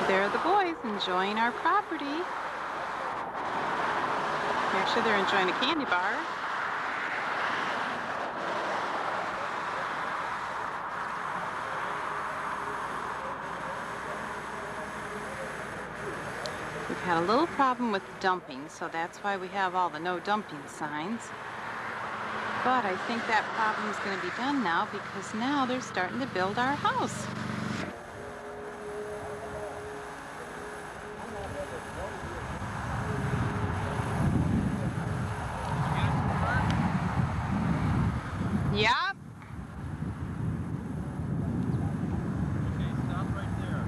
There are the boys enjoying our property. Actually, they're enjoying a candy bar. We've had a little problem with dumping, so that's why we have all the no dumping signs. But I think that problem is going to be done now because now they're starting to build our house. Yep. Okay, stop right there.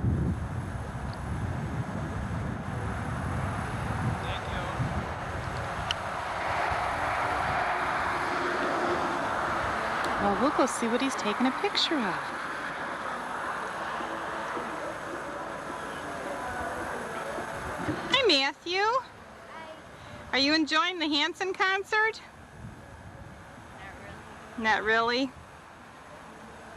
Thank you. Well, we'll go see what he's taking a picture of. Hi, Matthew. Hi. Are you enjoying the Hanson concert? Not really.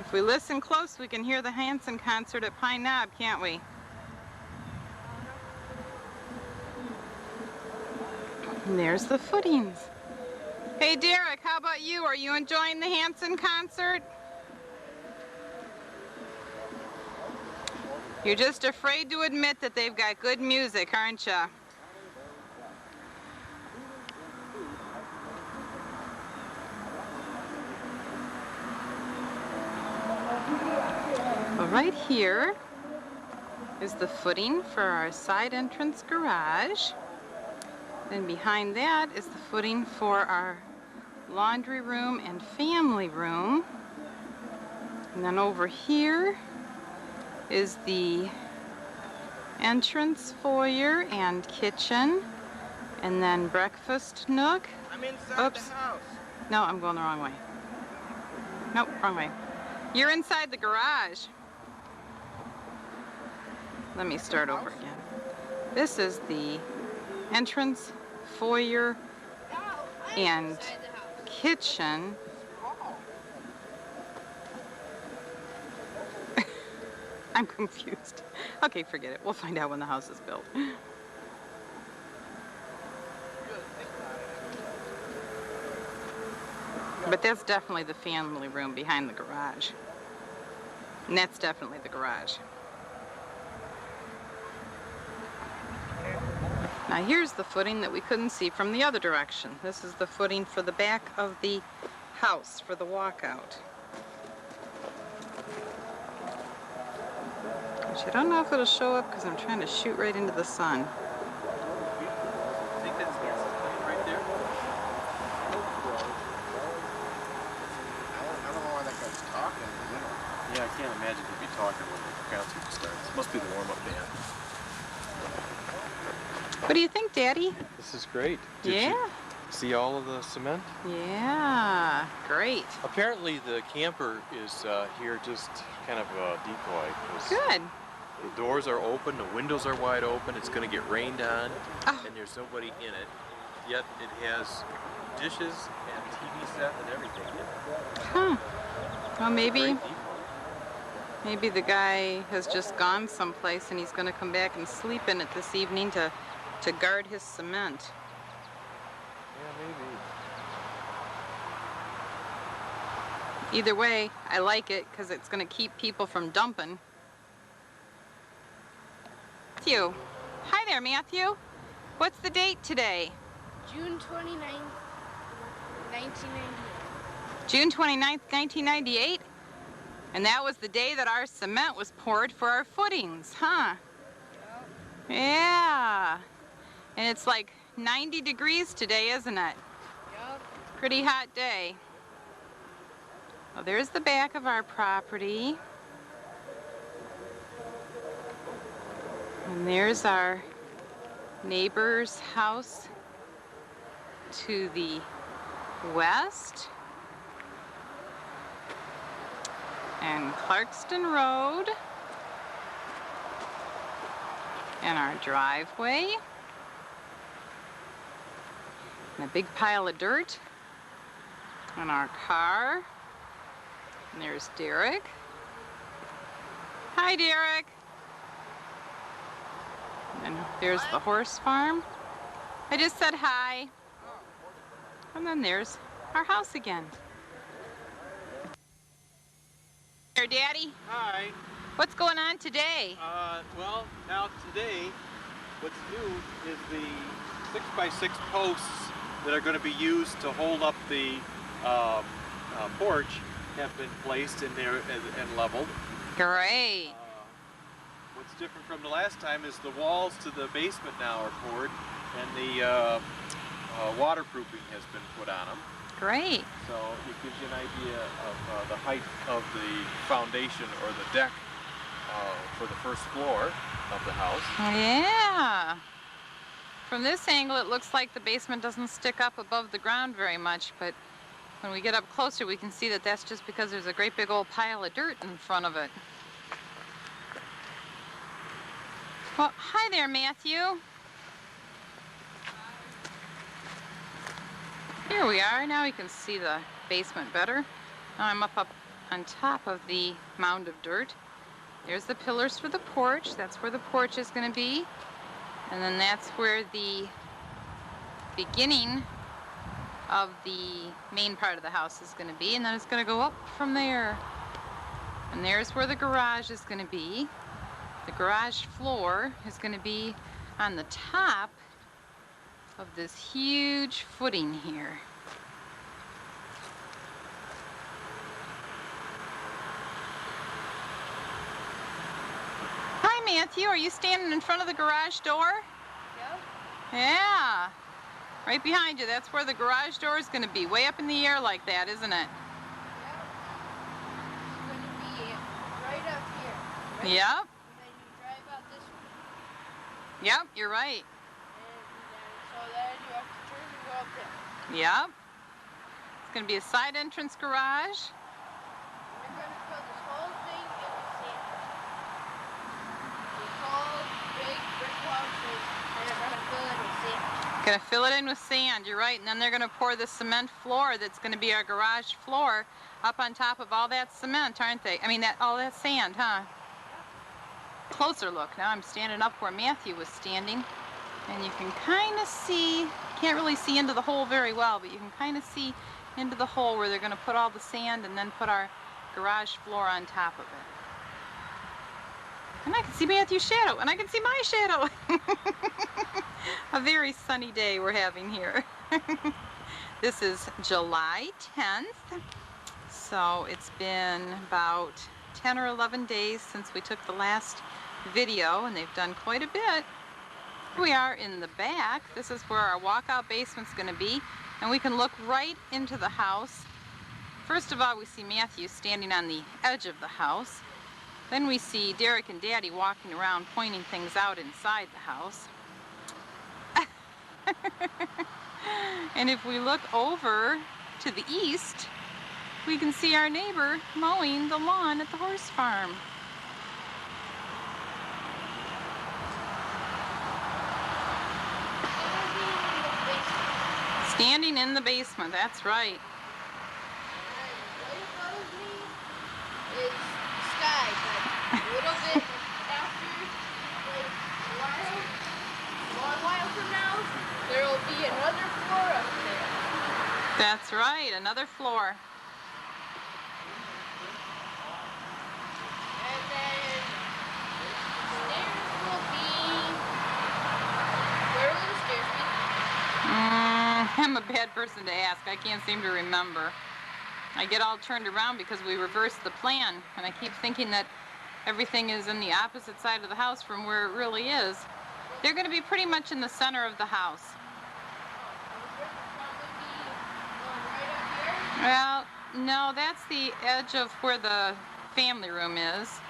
If we listen close, we can hear the Hanson concert at Pine Knob, can't we? And there's the footings. Hey, Derek, how about you? Are you enjoying the Hanson concert? You're just afraid to admit that they've got good music, aren't you? Well, right here is the footing for our side entrance garage. Then behind that is the footing for our laundry room and family room. And then over here is the entrance foyer and kitchen. And then breakfast nook. I'm inside the house. No, I'm going the wrong way. Nope, wrong way. You're inside the garage. Let me start over again. This is the entrance, foyer, and kitchen. I'm confused. Okay, forget it. We'll find out when the house is built. But that's definitely the family room behind the garage. And that's definitely the garage. Now here's the footing that we couldn't see from the other direction. This is the footing for the back of the house, for the walkout. Which I don't know if it'll show up because I'm trying to shoot right into the sun. I think that's right there. I don't know why that guy's talking. Yeah, I can't imagine he'd be talking when the concert starts. It must be the warm-up band. What do you think, Daddy? This is great. Did Yeah. you see all of the cement? Yeah, great. Apparently the camper is here just kind of a decoy. 'Cause Good. the doors are open, the windows are wide open, it's going to get rained on, Oh. and there's nobody in it. Yet it has dishes and TV set and everything in it. Huh. Well, maybe Great decoy. maybe the guy has just gone someplace and he's going to come back and sleep in it this evening to guard his cement. Yeah, maybe. Either way, I like it because it's going to keep people from dumping. Matthew. Hi there, Matthew. What's the date today? June 29th, 1998. June 29th, 1998? And that was the day that our cement was poured for our footings, huh? Yep. Yeah. And it's like 90 degrees today, isn't it? Yep. Pretty hot day. Well, there's the back of our property. And there's our neighbor's house to the west. And Clarkston Road. And our driveway. And a big pile of dirt. And our car. And there's Derek. Hi, Derek. And there's the horse farm. I just said hi. And then there's our house again. Here, Daddy. Hi. What's going on today? Well, now today, what's new is the 6x6 posts that are going to be used to hold up the porch have been placed in there and leveled. Great. What's different from the last time is the walls to the basement now are poured, and the waterproofing has been put on them. Great. So it gives you an idea of the height of the foundation or the deck for the first floor of the house. Yeah. From this angle, it looks like the basement doesn't stick up above the ground very much, but when we get up closer, we can see that that's just because there's a great big old pile of dirt in front of it. Well, hi there, Matthew. Here we are. Now we can see the basement better. Now I'm up on top of the mound of dirt. There's the pillars for the porch. That's where the porch is going to be. And then that's where the beginning of the main part of the house is going to be. And then it's going to go up from there. And there's where the garage is going to be. The garage floor is going to be on the top of this huge footing here. Hi, Matthew. Are you standing in front of the garage door? Yep. Yeah. Right behind you. That's where the garage door is going to be. Way up in the air like that, isn't it? Yep. It's going to be right up here. Right? Yep. And then you drive out this way. Yep, you're right. So then you have to turn and go up there. Yep. It's going to be a side entrance garage. We're going to fill this whole thing in with sand. This whole big brick wall thing, and we're going to fill it with sand. Going to fill it in with sand, you're right. And then they're going to pour the cement floor that's going to be our garage floor up on top of all that cement, aren't they? I mean, all that sand, huh? Closer look. Now I'm standing up where Matthew was standing. And you can kind of see, can't really see into the hole very well, but you can kind of see into the hole where they're going to put all the sand and then put our garage floor on top of it. And I can see Matthew's shadow, and I can see my shadow. A very sunny day we're having here. This is July 10th, so it's been about 10 or 11 days since we took the last video, and they've done quite a bit. We are in the back. This is where our walkout basement's going to be, and we can look right into the house. First of all, we see Matthew standing on the edge of the house. Then we see Derek and Daddy walking around pointing things out inside the house. And if we look over to the east, we can see our neighbor mowing the lawn at the horse farm. Standing in the basement, that's right. Right above me is sky, but a little bit after, like a long while from now, there will be another floor up there. That's right, another floor. And then the stairs will be, where will the stairs be? I'm a bad person to ask. I can't seem to remember. I get all turned around because we reversed the plan, and I keep thinking that everything is in the opposite side of the house from where it really is. They're going to be pretty much in the center of the house. Well, no, that's the edge of where the family room is.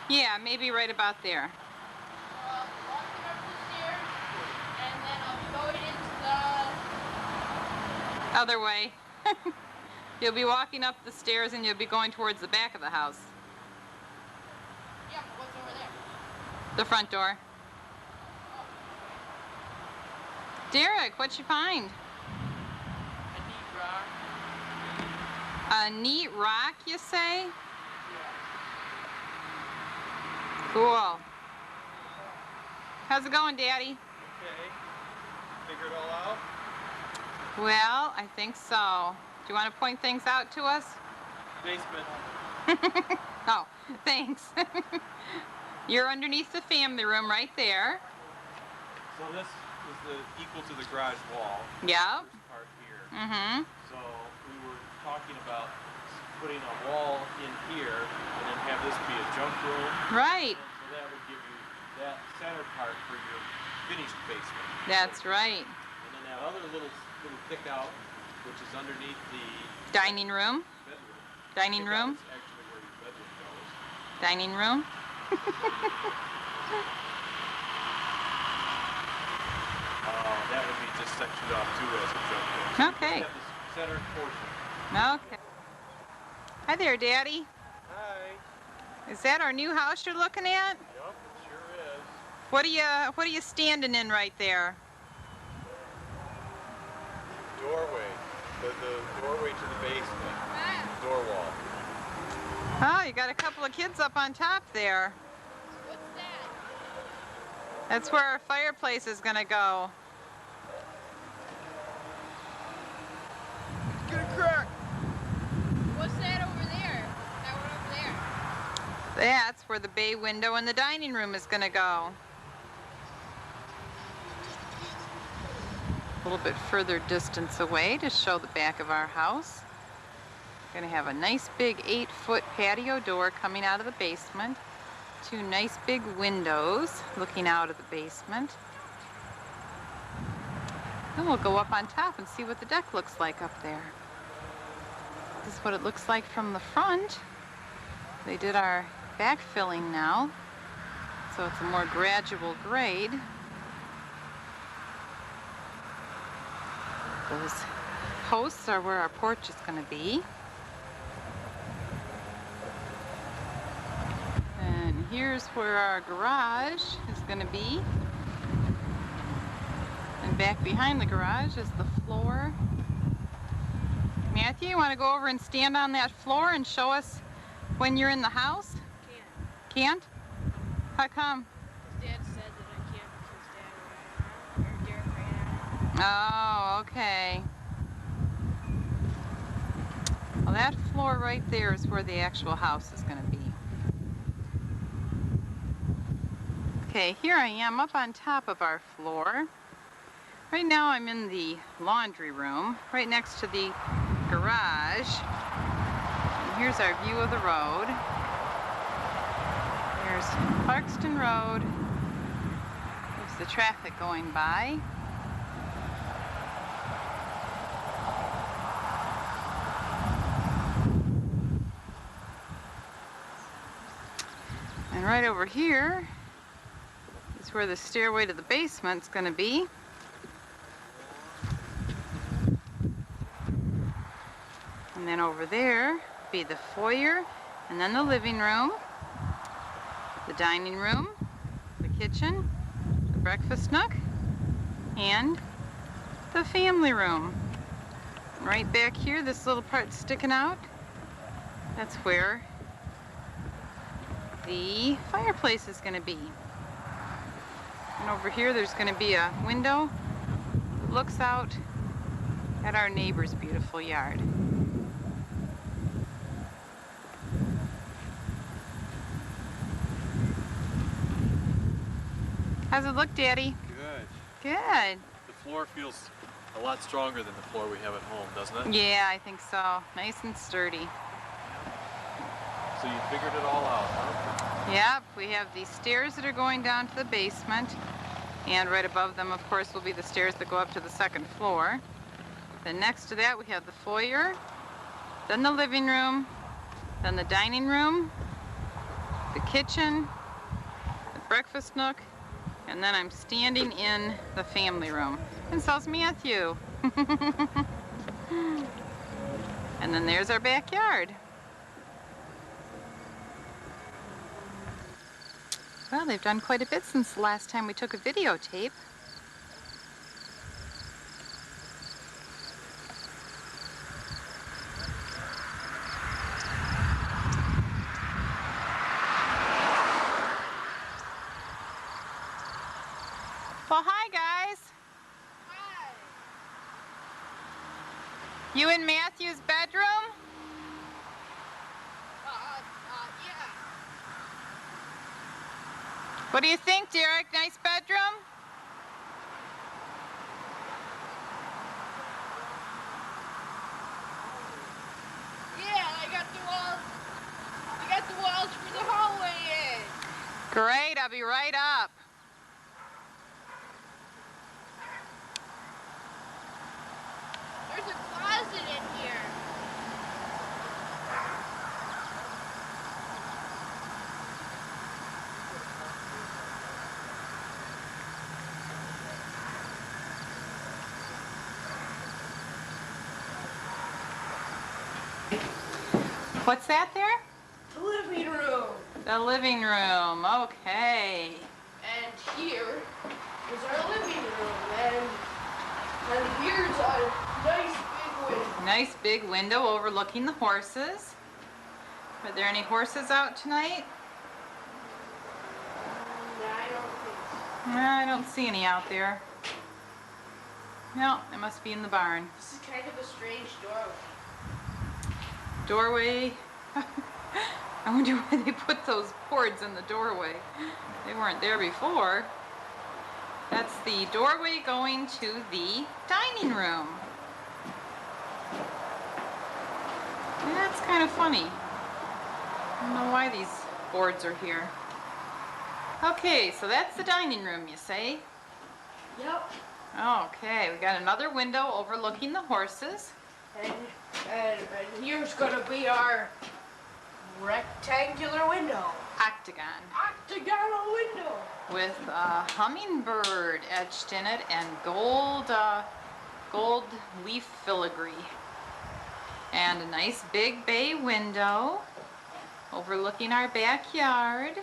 Yeah, maybe right about there. Walking up the stairs, and then I'll be going into the Other way. You'll be walking up the stairs and you'll be going towards the back of the house. Yeah, but what's over there? The front door. Derek, what'd you find? A neat rock. A neat rock, you say? Cool. How's it going, Daddy? Okay. Figure it all out? Well, I think so. Do you want to point things out to us? Basement. Oh, thanks. You're underneath the family room right there. So this is equal to the garage wall. Yep. First part here. Mm-hmm. So we were talking about putting a wall in here and then have this be a junk room. Right. And so that would give you that center part for your finished basement. That's right. And then that other little pick out, which is underneath the Dining room. bedroom. Dining Pick out room. is actually where your bedroom goes. Dining room. That would be just sectioned off too as a junk room. So Okay. you just have the center portion. Okay. Hi there, Daddy. Hi. Is that our new house you're looking at? Yep, it sure is. What are you standing in right there? Doorway. The doorway to the basement. Ah, Door wall. Oh, you got a couple of kids up on top there. what's that? That's where our fireplace is gonna go. Get a crack! What's that over there? That one over there. That's where the bay window in the dining room is gonna go. A little bit further distance away to show the back of our house. We're gonna have a nice big 8-foot patio door coming out of the basement. 2 nice big windows looking out of the basement. Then we'll go up on top and see what the deck looks like up there. This is what it looks like from the front. They did our backfilling now, so it's a more gradual grade. Those posts are where our porch is going to be. And here's where our garage is going to be. And back behind the garage is the floor. Matthew, you want to go over and stand on that floor and show us when you're in the house? Can't. Can't? How come? Dad said that I can't because Dad ran out. Or Derek ran out. Oh, okay. Well, that floor right there is where the actual house is going to be. Okay, here I am up on top of our floor. Right now I'm in the laundry room, right next to the garage. And here's our view of the road. There's Clarkston Road. There's the traffic going by. And right over here is where the stairway to the basement's going to be. And then over there be the foyer, and then the living room, the dining room, the kitchen, the breakfast nook, and the family room. And right back here, this little part sticking out, that's where the fireplace is going to be. And over here there's going to be a window that looks out at our neighbor's beautiful yard. How's it look, Daddy? Good. Good. The floor feels a lot stronger than the floor we have at home, doesn't it? Yeah, I think so. Nice and sturdy. So you figured it all out, huh? Yep, we have these stairs that are going down to the basement, and right above them, of course, will be the stairs that go up to the second floor. Then next to that, we have the foyer, then the living room, then the dining room, the kitchen, the breakfast nook, and then I'm standing in the family room. And so's Matthew. And then there's our backyard. Well, they've done quite a bit since the last time we took a videotape. Well, hi guys. Hi. You in Matthew's bedroom? Yeah. What do you think, Derek? Nice bedroom? Yeah, I got the walls for the hallway in. Great, I'll be right up. There's a closet in here. What's that there? The living room. The living room, okay. And here is our living room. And here's a nice big window. Nice big window overlooking the horses. Are there any horses out tonight? No, I don't think so. No, I don't see any out there. No, they must be in the barn. This is kind of a strange doorway. Doorway. I wonder why they put those boards in the doorway. They weren't there before. That's the doorway going to the dining room. That's kind of funny. I don't know why these boards are here. Okay, so that's the dining room, you say? Yep. Okay, we got another window overlooking the horses. And here's gonna be our rectangular window. Octagon. Octagonal window. With a hummingbird etched in it and gold leaf filigree. And a nice big bay window overlooking our backyard.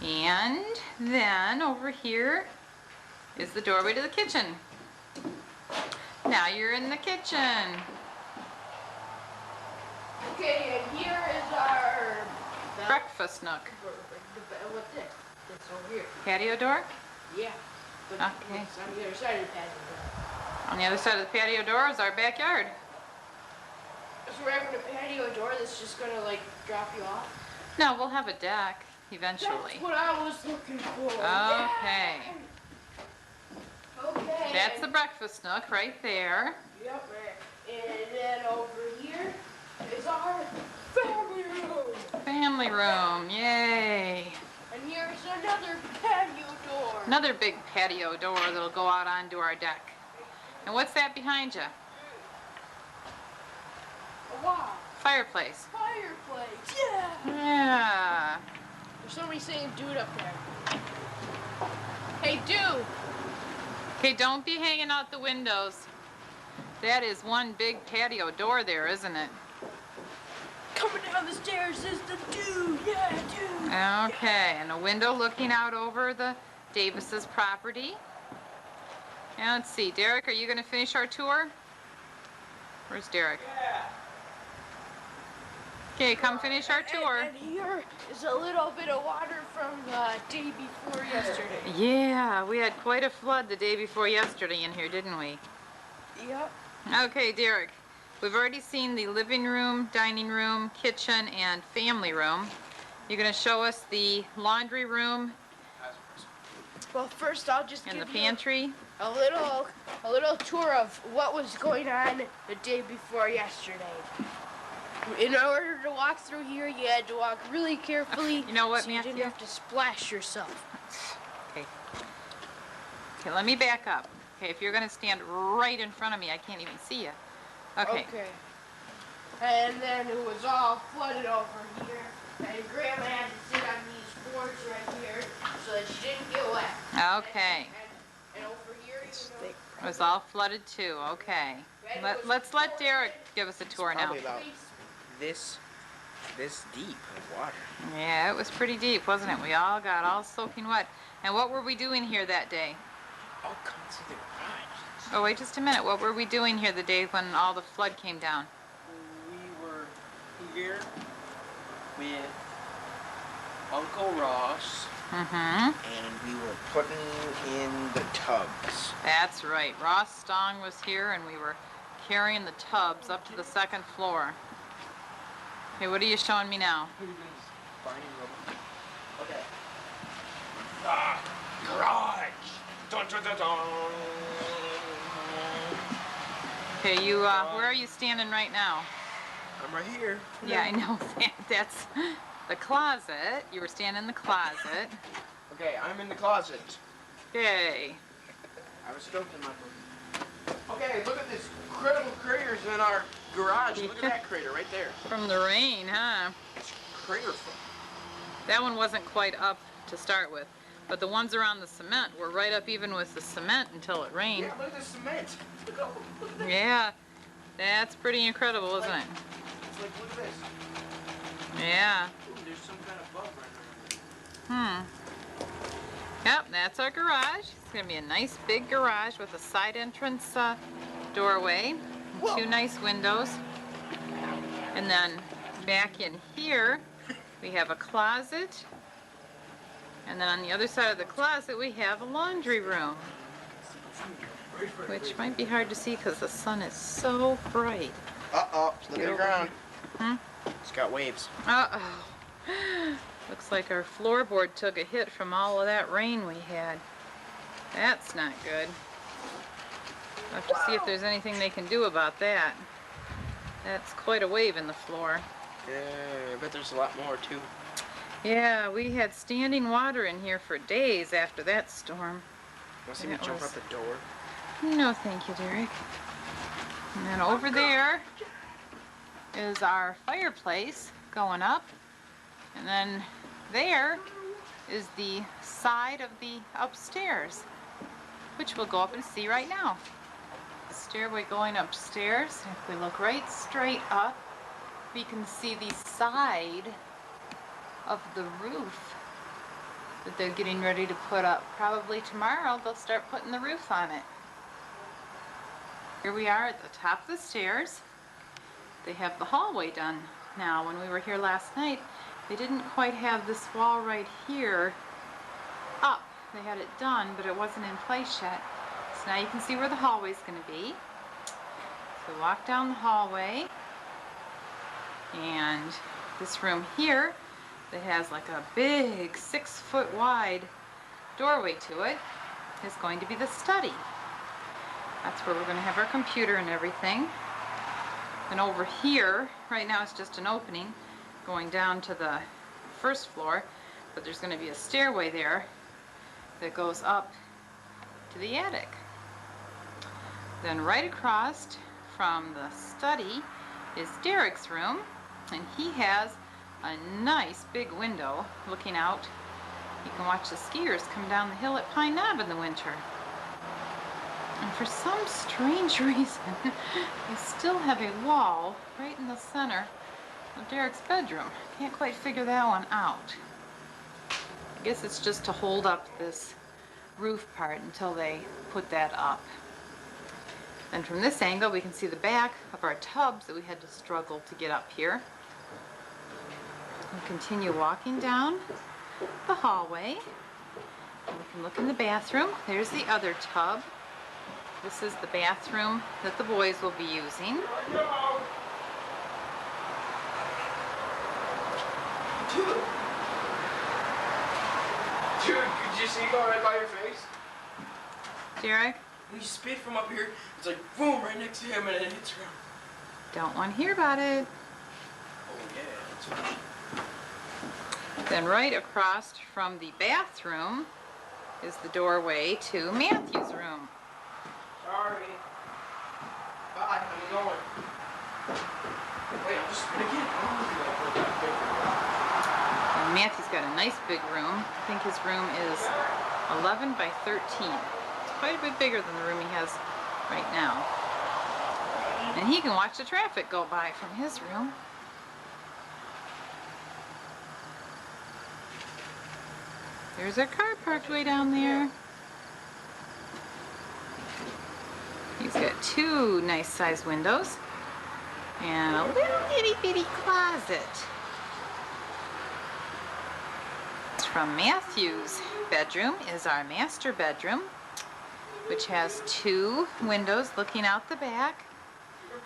And then over here is the doorway to the kitchen. Now you're in the kitchen. Okay, and here is our Breakfast nook. What's this? This over here. Patio door? Yeah. But Okay. it's on the other side of the patio. On the other side of the patio door is our backyard. So we're having a patio door that's just gonna like drop you off. No, we'll have a deck eventually. That's what I was looking for. Okay. Okay. That's the breakfast nook right there. Yep. And then over here is our family room. Family room, yay. And here's another patio door. Another big patio door that'll go out onto our deck. And what's that behind you? Wow. Fireplace. Fireplace. Yeah. Yeah. There's somebody saying dude up there. Hey, dude. Okay, don't be hanging out the windows. That is one big patio door there, isn't it? Coming down the stairs is the dude. Yeah, dude. Okay, and a window looking out over the Davis's property. Now let's see, Derek, are you going to finish our tour? Where's Derek? Yeah. Okay, come finish our tour. And here is a little bit of water from the day before yesterday. Yeah, we had quite a flood the day before yesterday in here, didn't we? Yep. Okay, Derek, we've already seen the living room, dining room, kitchen, and family room. You're going to show us the laundry room Well, first I'll just and the give you pantry. a little tour of what was going on the day before yesterday. In order to walk through here, you had to walk really carefully. You know what, so you Matthew? didn't have to splash yourself. Okay. Okay, let me back up. Okay, if you're going to stand right in front of me, I can't even see you. Okay. And then it was all flooded over here, and Grandma had to sit on these boards right here so that she didn't get wet. Okay. And over here, you know, It was all flooded too. Okay. Let's let Derek give us a tour now. Probably about this deep of water. Yeah, it was pretty deep, wasn't it? We all got all soaking wet. And what were we doing here that day? Oh, come see the garage. Oh, wait just a minute. What were we doing here the day when all the flood came down? We were here with Uncle Ross, Mm-hmm. and we were putting in the tubs. That's right. Ross Stong was here, and we were carrying the tubs up to the second floor. Okay, what are you showing me now? Okay. Ah, garage. Dun, dun, dun, dun. Okay, you, where are you standing right now? I'm right here. Yeah, I know. That's the closet. You were standing in the closet. Okay, I'm in the closet. Okay. I was stoked in my book. Okay, look at this critical craters in our garage. Look at that crater right there. From the rain, huh? It's craterful. That one wasn't quite up to start with, but the ones around the cement were right up even with the cement until it rained. Yeah, look at the cement. Look at that. Yeah, that's pretty incredible, isn't it? It's like, look at this. Yeah. Ooh, there's some kind of bug right there. Yep, that's our garage. It's gonna be a nice big garage with a side entrance doorway, and two nice windows. And then back in here, we have a closet. And then on the other side of the closet, we have a laundry room, which might be hard to see because the sun is so bright. Uh-oh, look at the ground. Hmm? It's got waves. Uh-oh. Looks like our floorboard took a hit from all of that rain we had. That's not good. I'll have to see if there's anything they can do about that. That's quite a wave in the floor. Yeah, I bet there's a lot more too. Yeah, we had standing water in here for days after that storm. Want to see me That jump was- out the door? No, thank you, Derek. And then over there is our fireplace going up. And then there is the side of the upstairs, which we'll go up and see right now. Stairway going upstairs. If we look right straight up, we can see the side of the roof that they're getting ready to put up. Probably tomorrow they'll start putting the roof on it. Here we are at the top of the stairs. They have the hallway done now. When we were here last night, they didn't quite have this wall right here up. They had it done, but it wasn't in place yet. So now you can see where the hallway's going to be. So walk down the hallway, and this room here that has like a big 6-foot wide doorway to it is going to be the study. That's where we're going to have our computer and everything. And over here, right now it's just an opening going down to the first floor, but there's going to be a stairway there that goes up to the attic. Then right across from the study is Derek's room, and he has a nice big window looking out. You can watch the skiers come down the hill at Pine Knob in the winter. And for some strange reason, they still have a wall right in the center of Derek's bedroom. Can't quite figure that one out. I guess it's just to hold up this roof part until they put that up. And from this angle, we can see the back of our tubs that we had to struggle to get up here. We'll continue walking down the hallway. And we can look in the bathroom. There's the other tub. This is the bathroom that the boys will be using. Dude, could you see going right by your face? Derek, When you spit from up here, it's like boom right next to him and it hits around. don't want to hear about it. Oh yeah, that's right. Then right across from the bathroom is the doorway to Matthew's room. Sorry. Bye, I'm going. Wait, I'll just spit again. And Matthew's got a nice big room. I think his room is 11 by 13. quite a bit bigger than the room he has right now. And he can watch the traffic go by from his room. There's our car parked way down there. He's got two nice sized windows and a little itty bitty closet. From Matthew's bedroom is our master bedroom, which has two windows looking out the back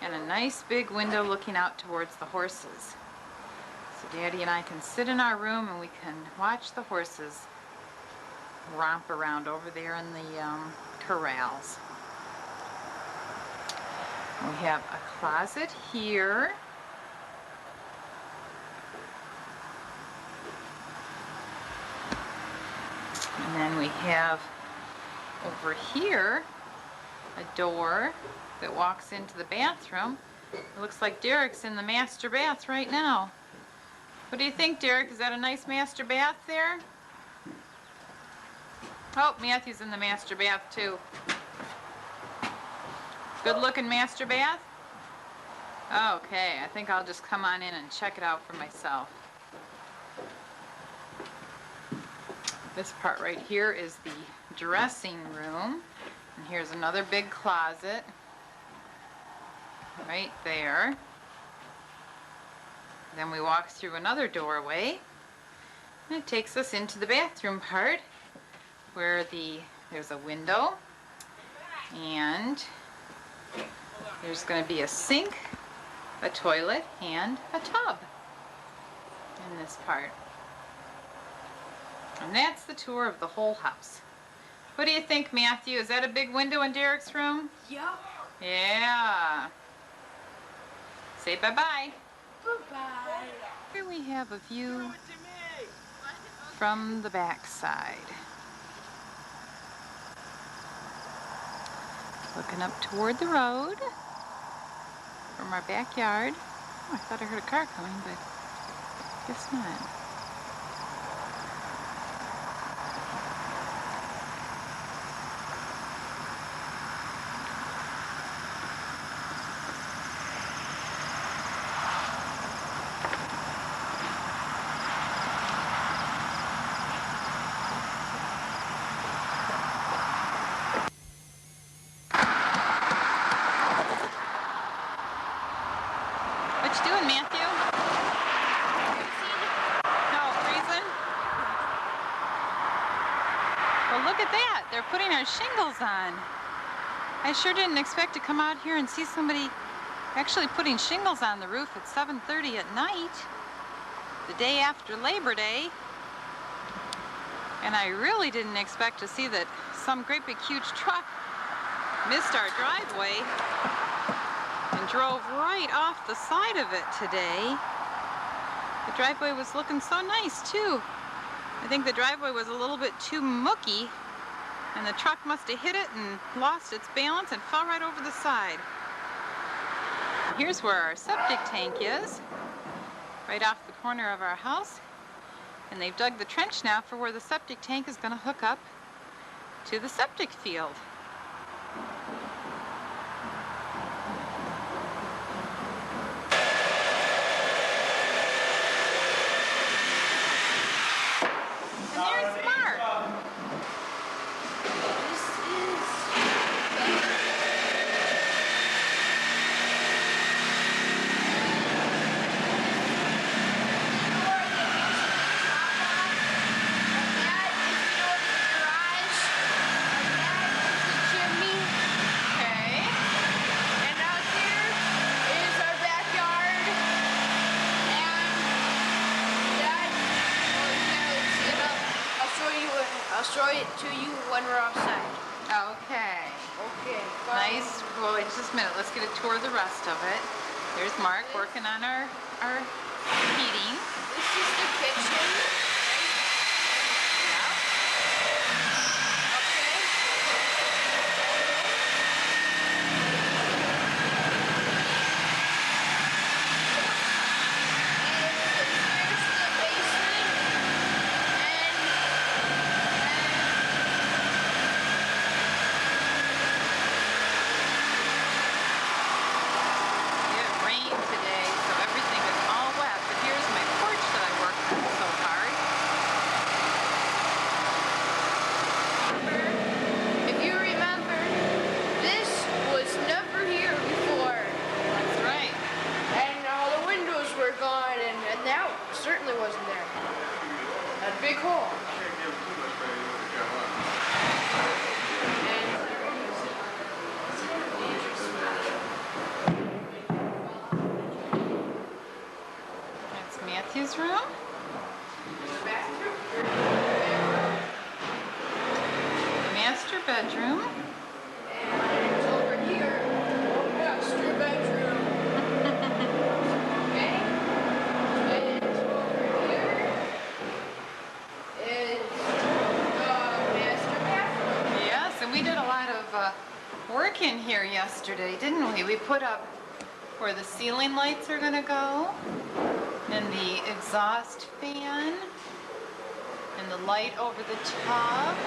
and a nice big window looking out towards the horses. So Daddy and I can sit in our room and we can watch the horses romp around over there in the corrals. We have a closet here. And then we have over here a door that walks into the bathroom. It looks like Derek's in the master bath right now. What do you think, Derek? Is that a nice master bath there? Oh, Matthew's in the master bath too. Good looking master bath? Okay, I think I'll just come on in and check it out for myself. This part right here is the dressing room. And here's another big closet right there. Then we walk through another doorway and it takes us into the bathroom part where there's a window and there's going to be a sink, a toilet, and a tub in this part. And that's the tour of the whole house. What do you think, Matthew? Is that a big window in Derek's room? Yep. Yeah. Say bye-bye. Bye-bye. Here we have a view from the back side. Looking up toward the road from our backyard. Oh, I thought I heard a car coming, but guess not. What you doing, Matthew? No, freezing? Well, look at that. They're putting our shingles on. I sure didn't expect to come out here and see somebody actually putting shingles on the roof at 7:30 at night, the day after Labor Day. And I really didn't expect to see that some great big huge truck missed our driveway and drove right off the side of it today. The driveway was looking so nice too. I think the driveway was a little bit too mucky and the truck must have hit it and lost its balance and fell right over the side. Here's where our septic tank is, right off the corner of our house. And they've dug the trench now for where the septic tank is going to hook up to the septic field. And there's Mark. I'll show it to you when we're outside. Okay. Okay. Nice. Well, wait just a minute. Let's get a tour of the rest of it. There's Mark working on our heating. This is the kitchen. Yeah. Matthew's room. The bathroom. The master bedroom. And over here, master bedroom. Okay? And over here is the master bathroom. Yes, and we did a lot of work in here yesterday, didn't we? We put up where the ceiling lights are gonna go, and the exhaust fan, and the light over the tub.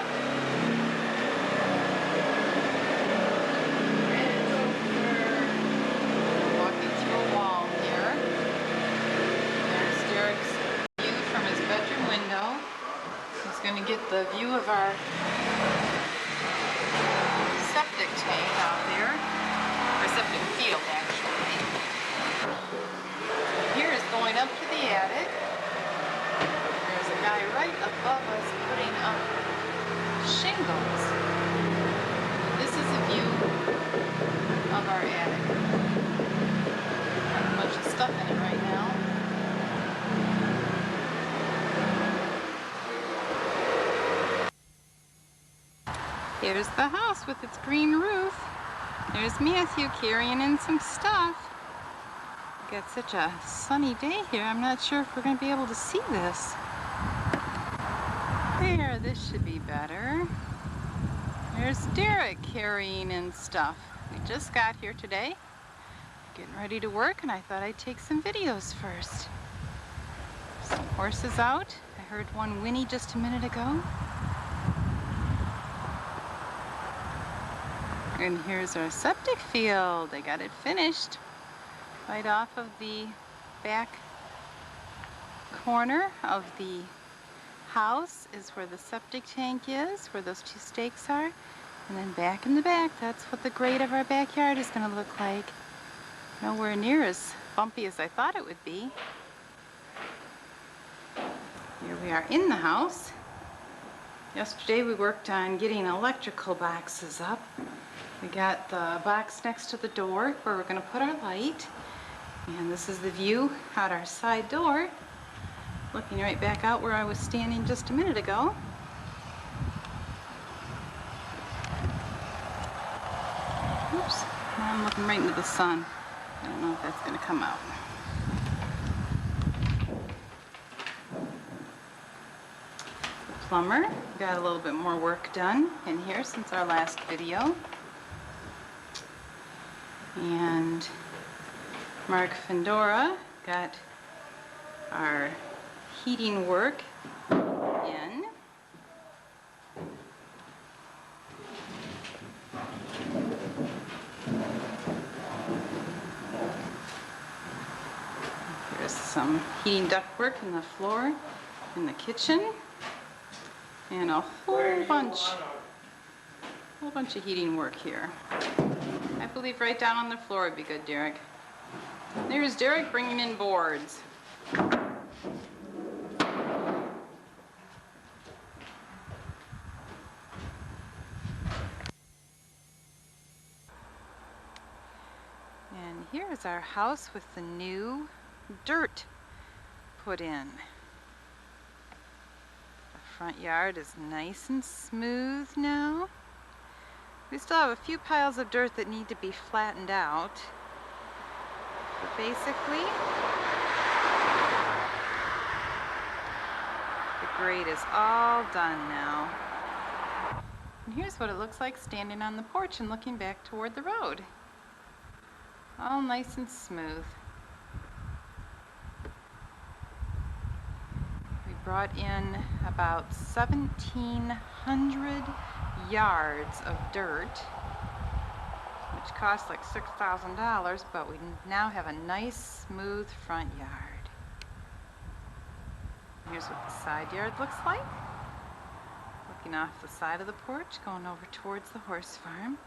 Walking through a wall here. There's Derek's view from his bedroom window. He's gonna get the view of our septic tank out there, or septic field actually. Here is going up to the attic. There's a guy right above us putting up shingles. This is a view of our attic. Got a bunch of stuff in it right now. Here's the house with its green roof. There's Matthew carrying in some stuff. Got such a sunny day here, I'm not sure if we're going to be able to see this. There, this should be better. There's Derek carrying in stuff. We just got here today, getting ready to work, and I thought I'd take some videos first. Some horses out. I heard one whinny just a minute ago. And here's our septic field. They got it finished. Right off of the back corner of the house is where the septic tank is, where those two stakes are. And then back in the back, that's what the grate of our backyard is going to look like. Nowhere near as bumpy as I thought it would be. Here we are in the house. Yesterday we worked on getting electrical boxes up. We got the box next to the door where we're going to put our light. And this is the view out our side door, looking right back out where I was standing just a minute ago. Oops, now I'm looking right into the sun. I don't know if that's going to come out. The plumber got a little bit more work done in here since our last video. And Mark Fendora got our heating work in. Here's some heating duct work in the floor in the kitchen, and a whole bunch of heating work here. I believe right down on the floor would be good, Derek. There's Derek bringing in boards. And here's our house with the new dirt put in. The front yard is nice and smooth now. We still have a few piles of dirt that need to be flattened out. But basically, the grate is all done now. And here's what it looks like standing on the porch and looking back toward the road. All nice and smooth. We brought in about 1,700 yards of dirt, which cost like $6,000, but we now have a nice, smooth front yard. Here's what the side yard looks like. Looking off the side of the porch, going over towards the horse farm.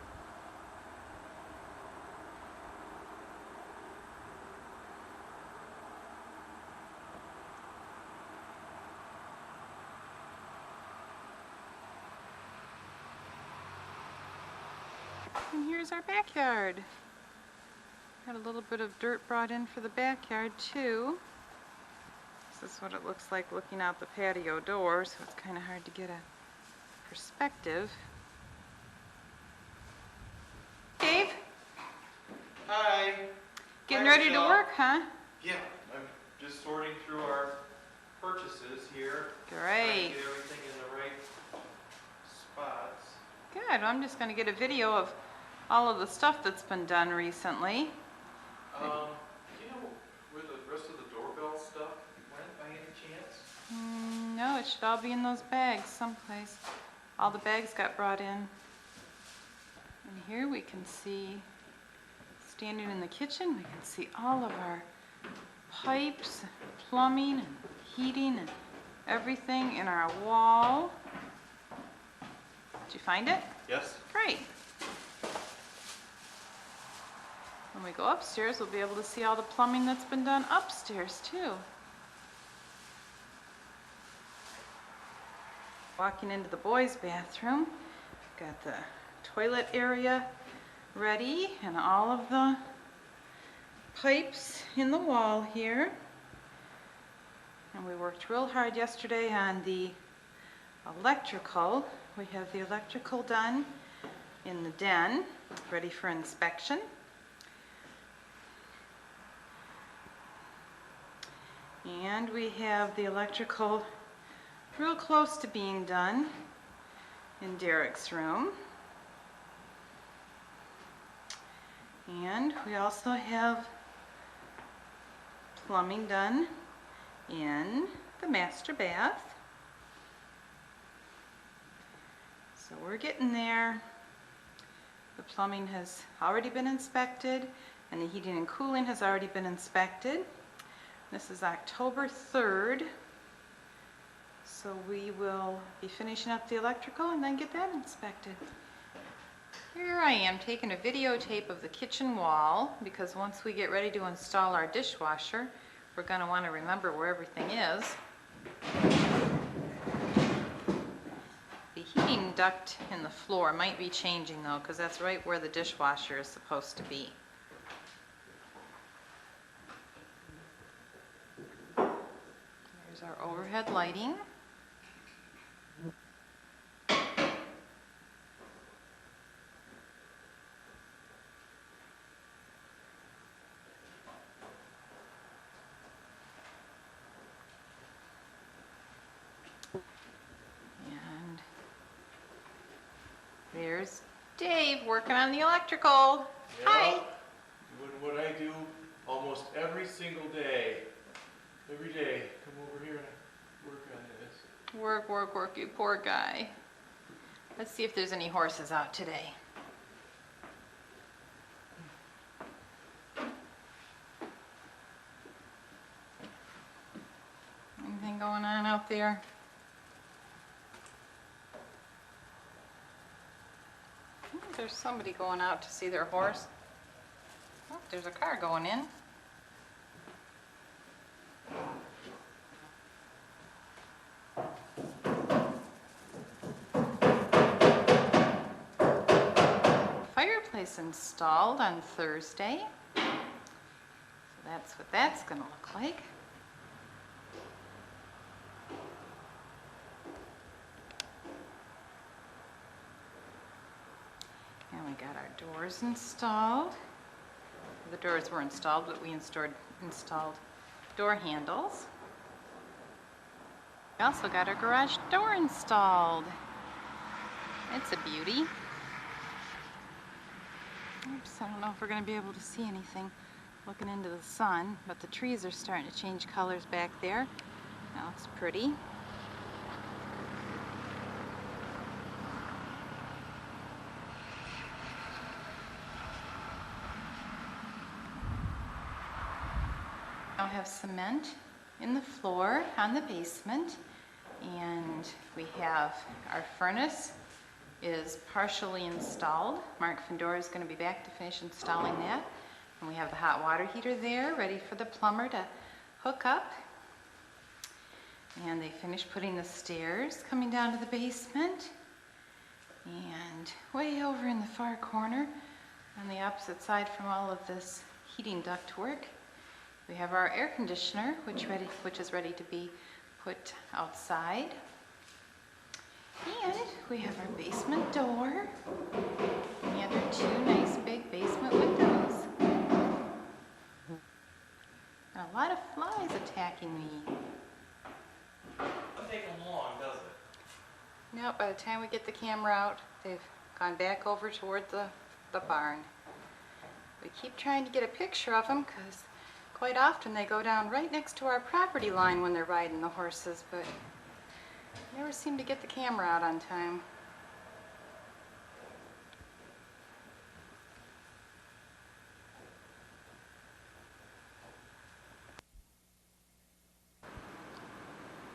And here's our backyard. Got a little bit of dirt brought in for the backyard too. This is what it looks like looking out the patio door, so it's kind of hard to get a perspective. Dave, Hi. getting Hi, ready to Michelle. work, huh? Yeah, I'm just sorting through our purchases here. Trying Great. to get everything in the right spots. Good. I'm just going to get a video of all of the stuff that's been done recently. Do you know where the rest of the doorbell stuff went by any chance? No, it should all be in those bags someplace. All the bags got brought in. And here we can see, standing in the kitchen, we can see all of our pipes, plumbing, and heating, and everything in our wall. Did you find it? Yes. Great. When we go upstairs, we'll be able to see all the plumbing that's been done upstairs too. Walking into the boys' bathroom, got the toilet area ready and all of the pipes in the wall here. And we worked real hard yesterday on the electrical. We have the electrical done in the den, ready for inspection. And we have the electrical real close to being done in Derek's room. And we also have plumbing done in the master bath. So we're getting there. The plumbing has already been inspected and the heating and cooling has already been inspected. This is October 3rd. So we will be finishing up the electrical and then get that inspected. Here I am taking a videotape of the kitchen wall because once we get ready to install our dishwasher, we're going to want to remember where everything is. The heating duct in the floor might be changing though, because that's right where the dishwasher is supposed to be. There's our overhead lighting. And there's Dave working on the electrical. Hi. Doing what I do almost every single day. Every day, come over here and work on this. Work, work, work, you poor guy. Let's see if there's any horses out today. Anything going on out there? There's somebody going out to see their horse. Oh, there's a car going in. Fireplace installed on Thursday. So that's what that's going to look like. And we got our doors installed. The doors were installed, but we installed door handles. We also got our garage door installed. It's a beauty. Oops, I don't know if we're going to be able to see anything looking into the sun, but the trees are starting to change colors back there. That looks pretty. Now have cement in the floor on the basement, and we have our furnace is partially installed. Mark Findora is going to be back to finish installing that. And we have the hot water heater there ready for the plumber to hook up. And they finished putting the stairs coming down to the basement. And way over in the far corner on the opposite side from all of this heating duct work We have our air conditioner, which is ready to be put outside. And we have our basement door and our two nice big basement windows. And a lot of flies attacking me. Doesn't take them long, does it? No, by the time we get the camera out, they've gone back over toward the barn. We keep trying to get a picture of them because quite often they go down right next to our property line when they're riding the horses, but never seem to get the camera out on time.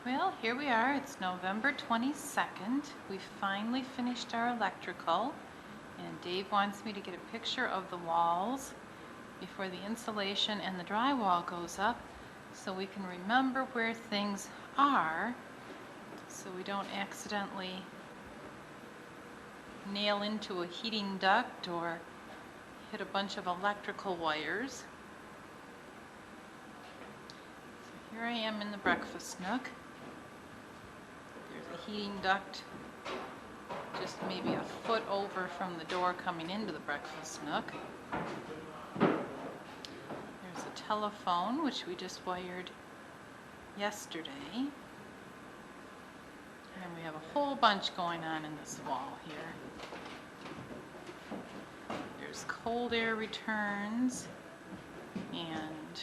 Well, here we are. It's November 22nd. We finally finished our electrical, and Dave wants me to get a picture of the walls before the insulation and the drywall goes up so we can remember where things are so we don't accidentally nail into a heating duct or hit a bunch of electrical wires. So here I am in the breakfast nook. There's a heating duct just maybe a foot over from the door coming into the breakfast nook. There's a telephone, which we just wired yesterday. And we have a whole bunch going on in this wall here. There's cold air returns and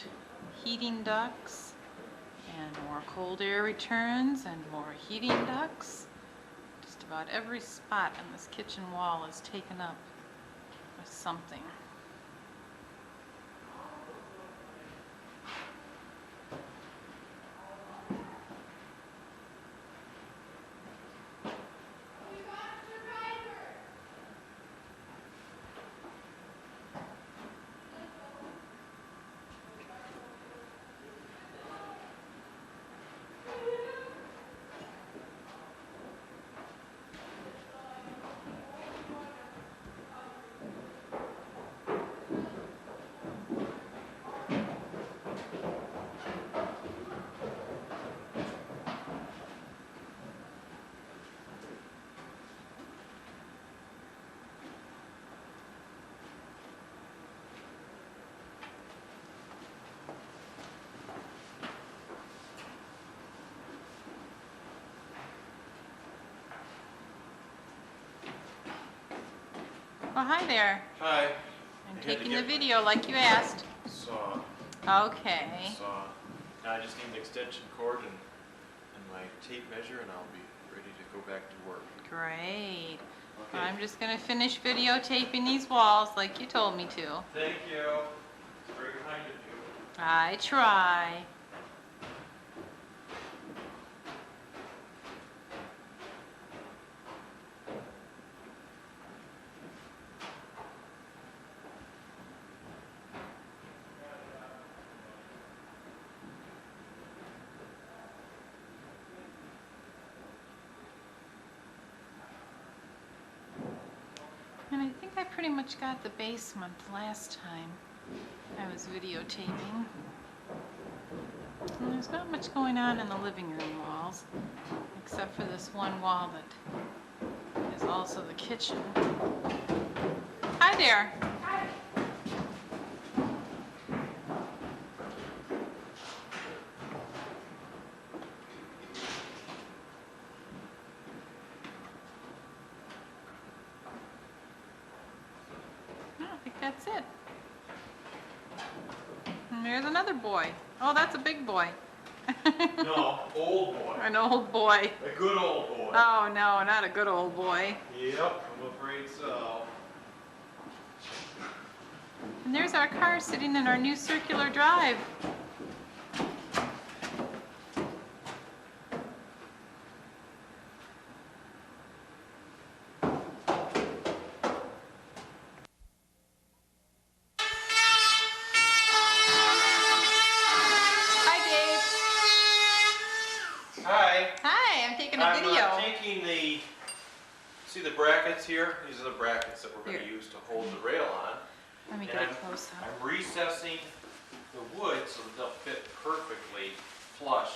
heating ducts and more cold air returns and more heating ducts. Just about every spot on this kitchen wall is taken up with something. Well, hi there. Hi. I'm taking the video like you asked. Saw. Okay. Saw. Now I just need an extension cord and my tape measure, and I'll be ready to go back to work. Great. Okay. I'm just going to finish videotaping these walls like you told me to. Thank you. It's very kind of you. I try. And I think I pretty much got the basement last time I was videotaping. And there's not much going on in the living room walls, except for this one wall that is also the kitchen. Hi there. Hi. I think that's it. And there's another boy. Oh, that's a big boy. No, old boy. An old boy. A good old boy. Oh no, not a good old boy. Yep, I'm afraid so. And there's our car sitting in our new circular drive. Hi. Hi, I'm taking a I'm video. taking the, see the brackets here? These are the brackets that we're going to Here. use to hold the rail on. Let me And get it close up. I'm recessing the wood so that they'll fit perfectly flush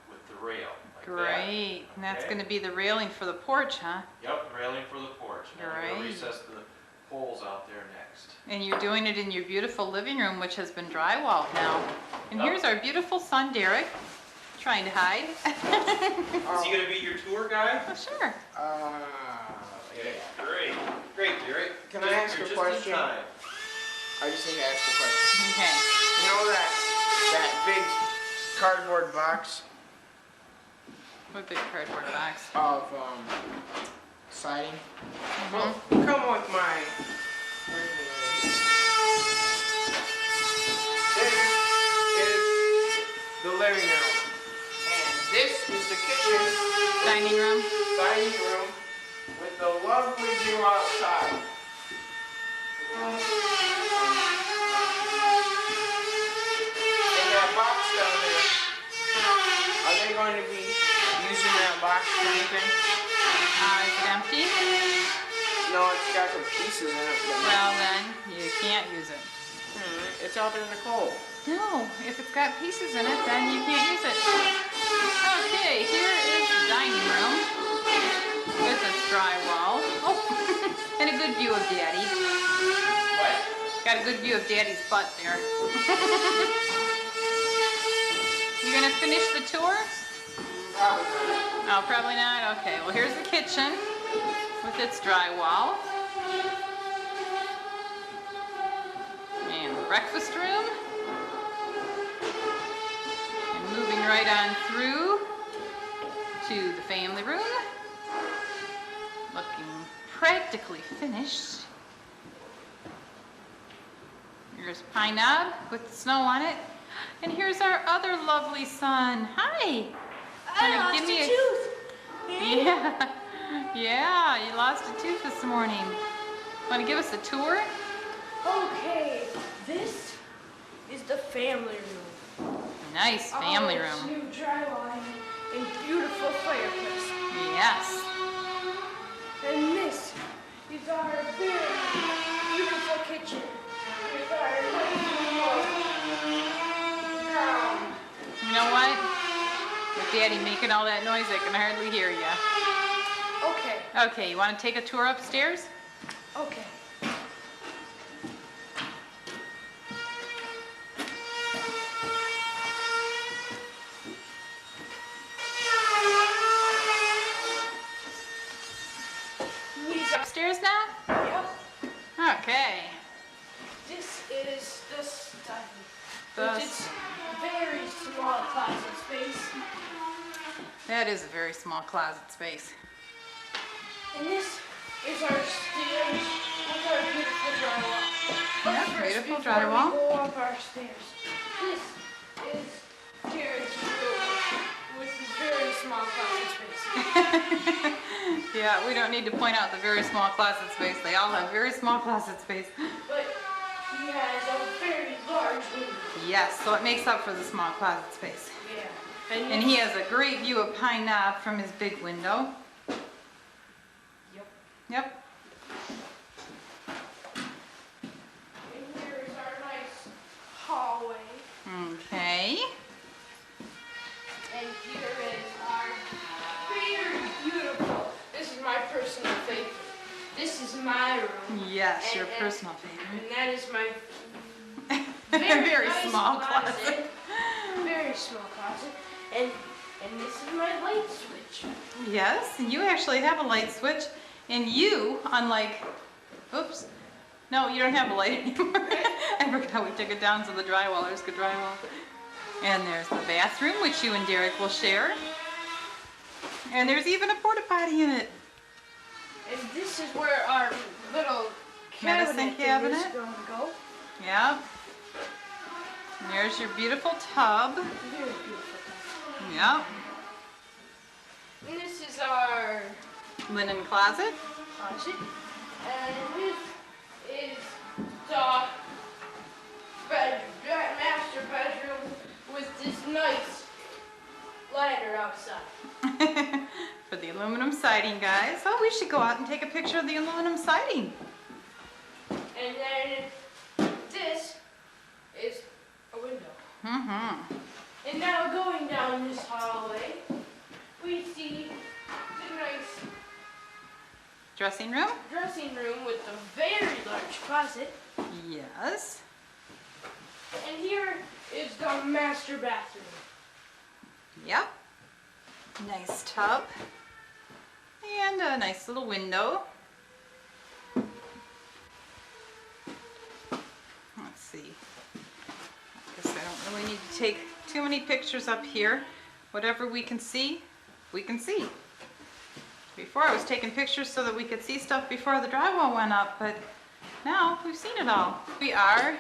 with the rail. Like Great. And that's Okay. going to be the railing for the porch, huh? Yep, railing for the porch. Now we're going to Great. recess the poles out there next. And you're doing it in your beautiful living room, which has been drywalled now. And Yep. here's our beautiful son, Derek, trying to hide. Is he going to be your tour guide? Oh, sure. Okay, great. Great, Jerry. Can I ask You're a just in question? time. I just need to ask a question. Okay. You know that big cardboard box What big cardboard box? of siding? Mhm. Come with my. This is the living room, and this is the kitchen, Dining room. dining room, with the lovely view outside. And that box down there, are they going to be using that box for anything? Is it empty? No, it's got some pieces in it. But Well, then you can't use it. it's out there in the cold. No, if it's got pieces in it, then you can't use it. Okay, here is the dining room with its drywall. Oh, and a good view of Daddy. What? Got a good view of Daddy's butt there. You gonna finish the tour? Probably not. Oh, probably not. Okay, well here's the kitchen with its drywall. And the breakfast room. And moving right on through to the family room. Looking practically finished. Here's Pine Knob with the snow on it. And here's our other lovely son. Hi. I lost give me a a- tooth. Yeah. Yeah, you lost a tooth this morning. Want to give us a tour? Okay, this is the family room. Nice family All its room. new drywall and beautiful fireplace. Yes. And this is our very beautiful kitchen with our nice ground. You know what? With Daddy making all that noise, I can hardly hear you. Okay, Okay, you want to take a tour upstairs? okay. These are, Upstairs now? yep, Okay. this is the study. The With its very small closet space. That is a very small closet space. And this is our stairs with our beautiful drywall. But Yeah, first, beautiful before drywall. we go up our stairs, this is Jared's room with his very small closet space. Yeah, we don't need to point out the very small closet space. They all have very small closet space. But he has a very large window. Yes, so it makes up for the small closet space. Yeah. And he has a great view of Pine Knob from his big window. Yep. Yep. And here is our nice hallway. Okay. And here is our very beautiful. This is my personal favorite. This is my room. Yes, your And- personal favorite. And that is my Very nice small closet. Very small closet. And this is my light switch. Yes, and you actually have a light switch, and you, unlike, oops, no, you don't have a light anymore. I forgot we took it down so the drywallers could drywall. And there's the bathroom, which you and Derek will share. And there's even a porta potty in it. And this is where our little Medicine cabinet, cabinet. is going to go. Yep. And there's your beautiful tub. Very beautiful. Yep. And this is our Linen closet. closet. And this is the master bedroom with this nice ladder outside. For the aluminum siding, guys. Oh, we should go out and take a picture of the aluminum siding. And then this is Mm-hmm. And now going down this hallway, we see the nice Dressing room? dressing room with a very large closet. Yes. And here is the master bathroom. Yep. Nice tub. And a nice little window. Let's see. I guess I don't really need to take too many pictures up here. Whatever we can see, we can see. Before I was taking pictures so that we could see stuff before the drywall went up, but now we've seen it all. We are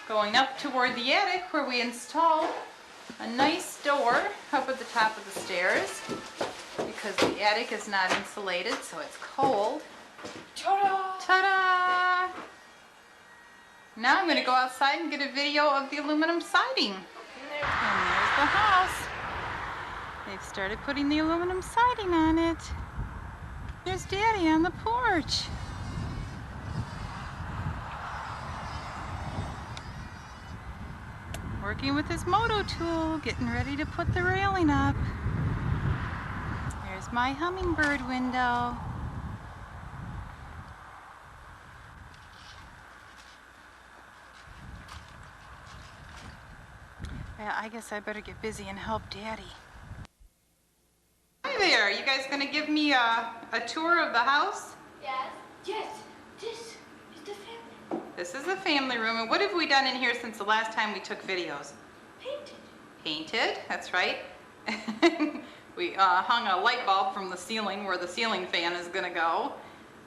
going up toward the attic where we installed a nice door up at the top of the stairs because the attic is not insulated, so it's cold. Ta-da! Ta-da! Now I'm going to go outside and get a video of the aluminum siding. And there- And there's the house. They've started putting the aluminum siding on it. There's Daddy on the porch. Working with his moto tool, getting ready to put the railing up. There's my hummingbird window. Yeah, I guess I better get busy and help Daddy. Hi there, you guys gonna give me a tour of the house? Yes. Yes. This is the family. This is the family room, and what have we done in here since the last time we took videos? Painted. Painted, that's right. We hung a light bulb from the ceiling where the ceiling fan is gonna go.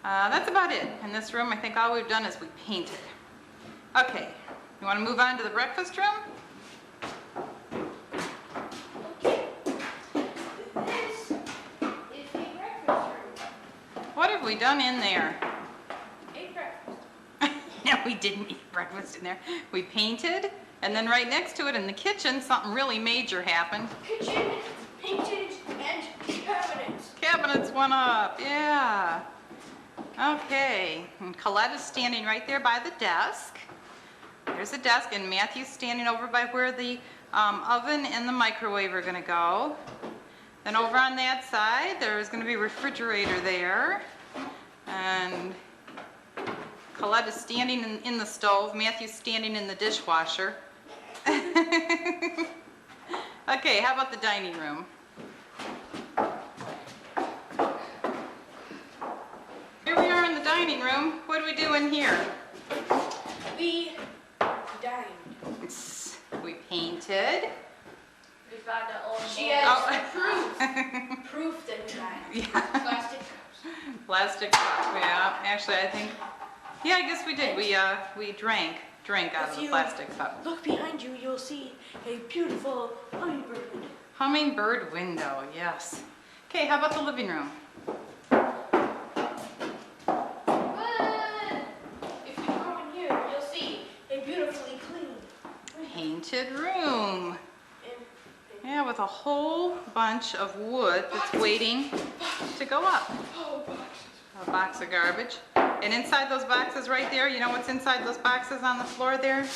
That's about it. In this room, I think all we've done is we painted. Okay, you wanna move on to the breakfast room? Okay. This is a breakfast room. What have we done in there? A breakfast. No, we didn't eat breakfast in there. We painted, and then right next to it in the kitchen, something really major happened. Kitchen, painted, and cabinets. Cabinets went up, yeah. Okay, and Colette is standing right there by the desk. There's a desk, and Matthew's standing over by where the oven and the microwave are gonna go. Then over on that side, there's gonna be a refrigerator there. And Colette is standing in the stove, Matthew's standing in the dishwasher. Okay, how about the dining room? Here we are in the dining room. What do we do in here? We dined. We painted. We found our own. She Oh. has proof that we dined. Yeah. Plastic cups. Plastic cup, yeah. Actually, I think, yeah, I guess we did. We drank out of If the you plastic cup. Look behind you, you'll see a beautiful hummingbird window. Hummingbird window, yes. Okay, how about the living room? If you come in here, you'll see a beautifully clean Painted room. and Yeah, with a whole bunch of wood that's waiting to go up. A box of garbage. And inside those boxes right there, you know what's inside those boxes on the floor there?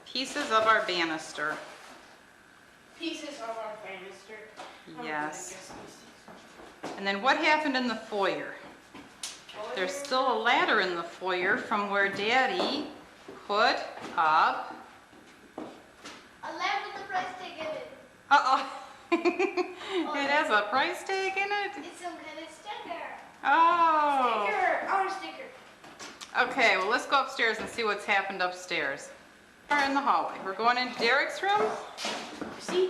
Pieces of our banister. pieces of our banister. Yes. And then what happened in the foyer? There's still a ladder in the foyer from where Daddy put up. A lamp with a price tag in it. Uh-oh. It has a price tag in it? It's some kind of sticker. Oh. Sticker! I want a sticker. Okay, well, let's go upstairs and see what's happened upstairs. We're in the hallway. We're going into Derek's room? See?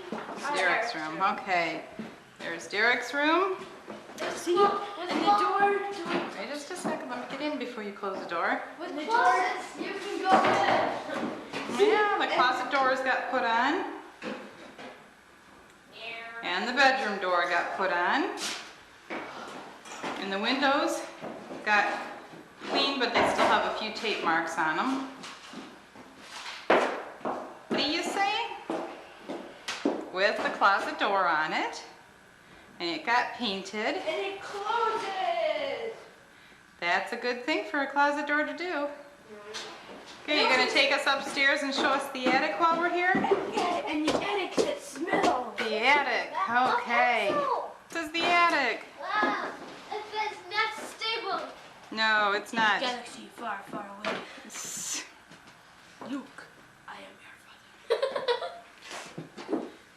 Derek's room, okay. There's Derek's room. See? And the door. Wait just a second, let me get in before you close the door. With the door. Closest, you can go in. Yeah, the closet doors got put on. And the bedroom door got put on. And the windows got cleaned, but they still have a few tape marks on them. What do you say? With the closet door on it. And it got painted. And it closes. That's a good thing for a closet door to do. Okay, you're gonna take take us upstairs and show us the attic while we're here? And the attic that smells. The attic, okay. This is the attic. Wow, it's not stable. No, it's not. Galaxy far, far away. Luke, I am your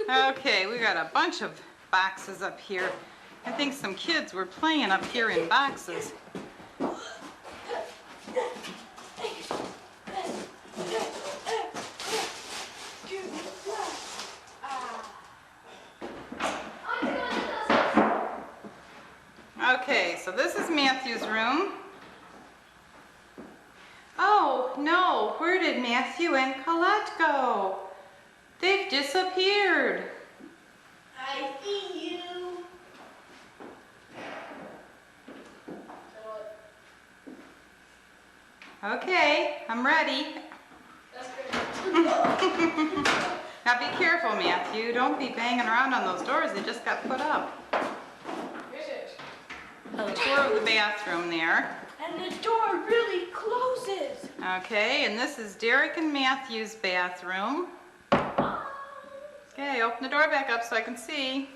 father. Okay, we got a bunch of boxes up here. I think some kids were playing up here in boxes. Okay, so this is Matthew's room. Oh, no, where did Matthew and Colette go? They've disappeared. I see you. Okay, I'm ready. Now be careful, Matthew. Don't be banging around on those doors. They just got put up. A tour of the bathroom there. And the door really closes. Okay, and this is Derek and Matthew's bathroom. Okay, open the door back up so I can see.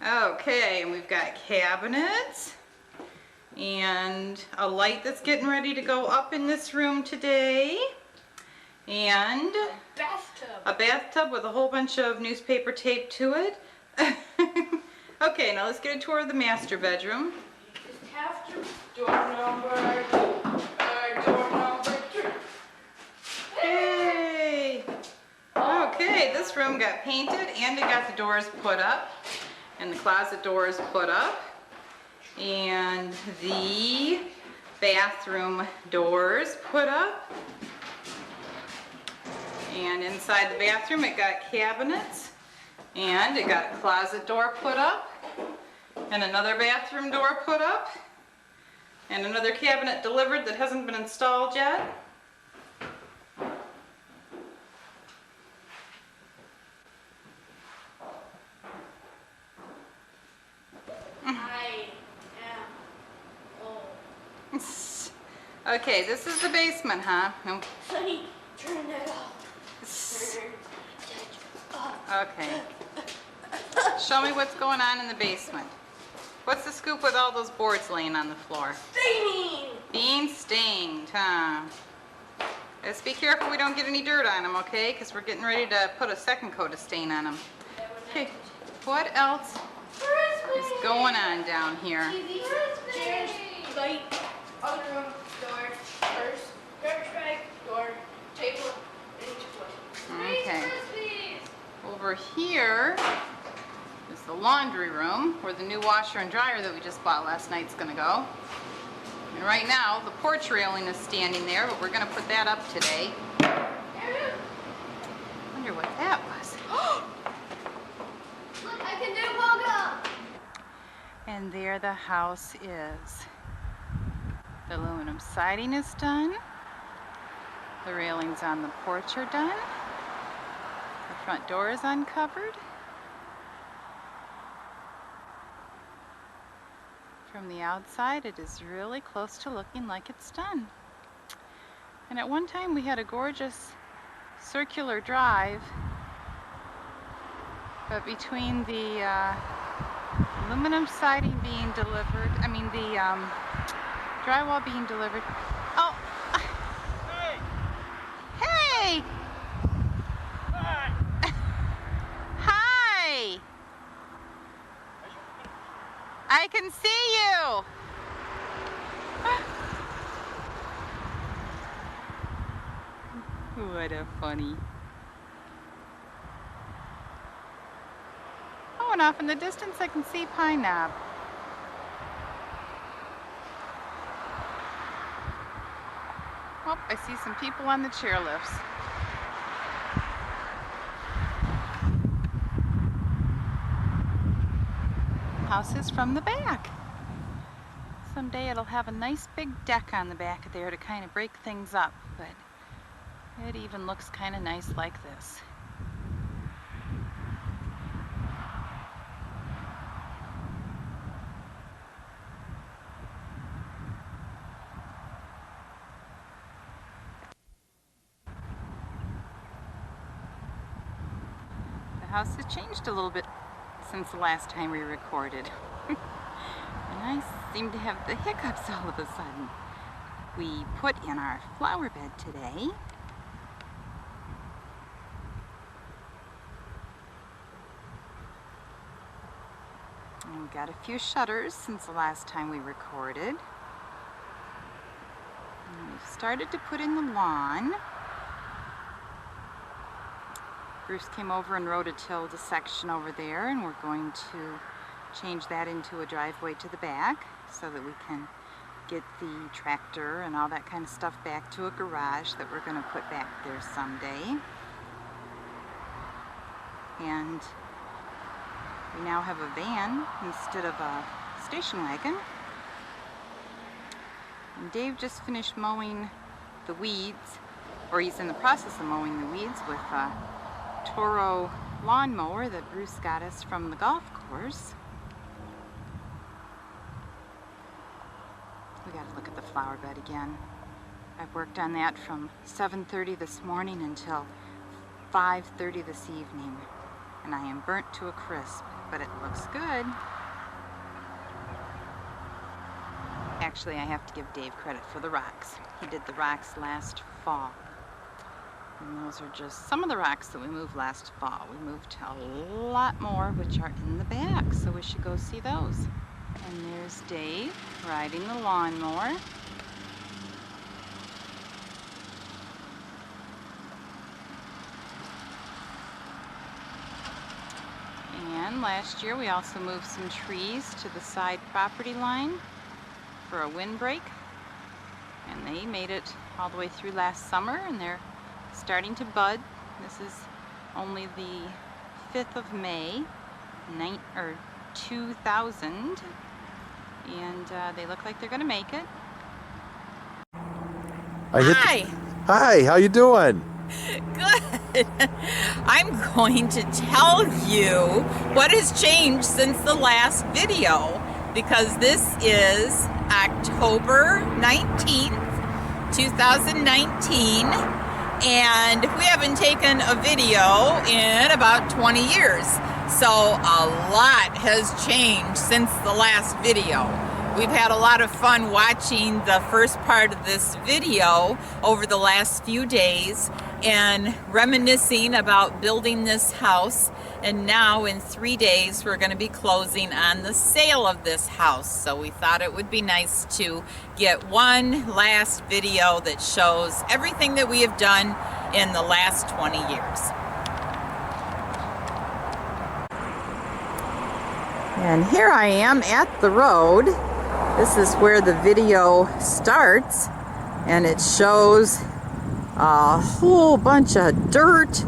Okay, and we've got cabinets and a light that's getting ready to go up in this room today. And Bathtub. a bathtub with a whole bunch of newspaper tape to it. Okay, now let's get a tour of the master bedroom. Just have to door number 2. Hey! Okay, this room got painted and it got the doors put up and the closet doors put up and the bathroom doors put up. And inside the bathroom it got cabinets and it got a closet door put up and another bathroom door put up and another cabinet delivered that hasn't been installed yet. I am old. Okay, this is the basement, huh? Sonny, turn that off. Turn that off. Okay. Show me what's going on in the basement. What's the scoop with all those boards laying on the floor? Staining. Being stained, huh? Let's be careful we don't get any dirt on them, okay? Because we're getting ready to put a second coat of stain on them. Okay, what else is going on down here? TV, chairs, light, other room, door, purse, garbage bag, door, table, and each Okay. Over here is the laundry room where the new washer and dryer that we just bought last night's gonna go. And right now, the porch railing is standing there, but we're gonna put that up today. Wonder what that was. Look, I can do yoga. And there the house is. The aluminum siding is done. The railings on the porch are done. The front door is uncovered. From the outside, it is really close to looking like it's done. And at one time, we had a gorgeous circular drive, but between the aluminum siding being delivered, the drywall being delivered. Oh! Hey! Hi! I can see you! What a funny. Oh, and off in the distance I can see Pine Knob. Oh, I see some people on the chairlifts. House is from the back. Someday it'll have a nice big deck on the back there to kind of break things up, but it even looks kind of nice like this. house has changed a little bit since the last time we recorded. And I seem to have the hiccups all of a sudden. We put in our flower bed today. And we got a few shutters since the last time we recorded. And we've started to put in the lawn. Bruce came over and rototilled a section over there, and we're going to change that into a driveway to the back so that we can get the tractor and all that kind of stuff back to a garage that we're going to put back there someday. And we now have a van instead of a station wagon. And Dave just finished mowing the weeds, or he's in the process of mowing the weeds with a Toro lawnmower that Bruce got us from the golf course. We gotta look at the flower bed again. I've worked on that from 7:30 this morning until 5:30 this evening, and I am burnt to a crisp, but it looks good. Actually, I have to give Dave credit for the rocks. He did the rocks last fall. And those are just some of the rocks that we moved last fall. We moved a lot more, which are in the back, so we should go see those. And there's Dave riding the lawnmower. And last year we also moved some trees to the side property line for a windbreak. And they made it all the way through last summer, and they're starting to bud. This is only the 5th of May, 2000, and they look like they're going to make it. Hi. Hi, how you doing? Good. I'm going to tell you what has changed since the last video, because this is October 19th, 2019. And we haven't taken a video in about 20 years. So a lot has changed since the last video. We've had a lot of fun watching the first part of this video over the last few days and reminiscing about building this house. And now in 3 days, we're going to be closing on the sale of this house. So we thought it would be nice to get one last video that shows everything that we have done in the last 20 years. And here I am at the road. This is where the video starts, and it shows a whole bunch of dirt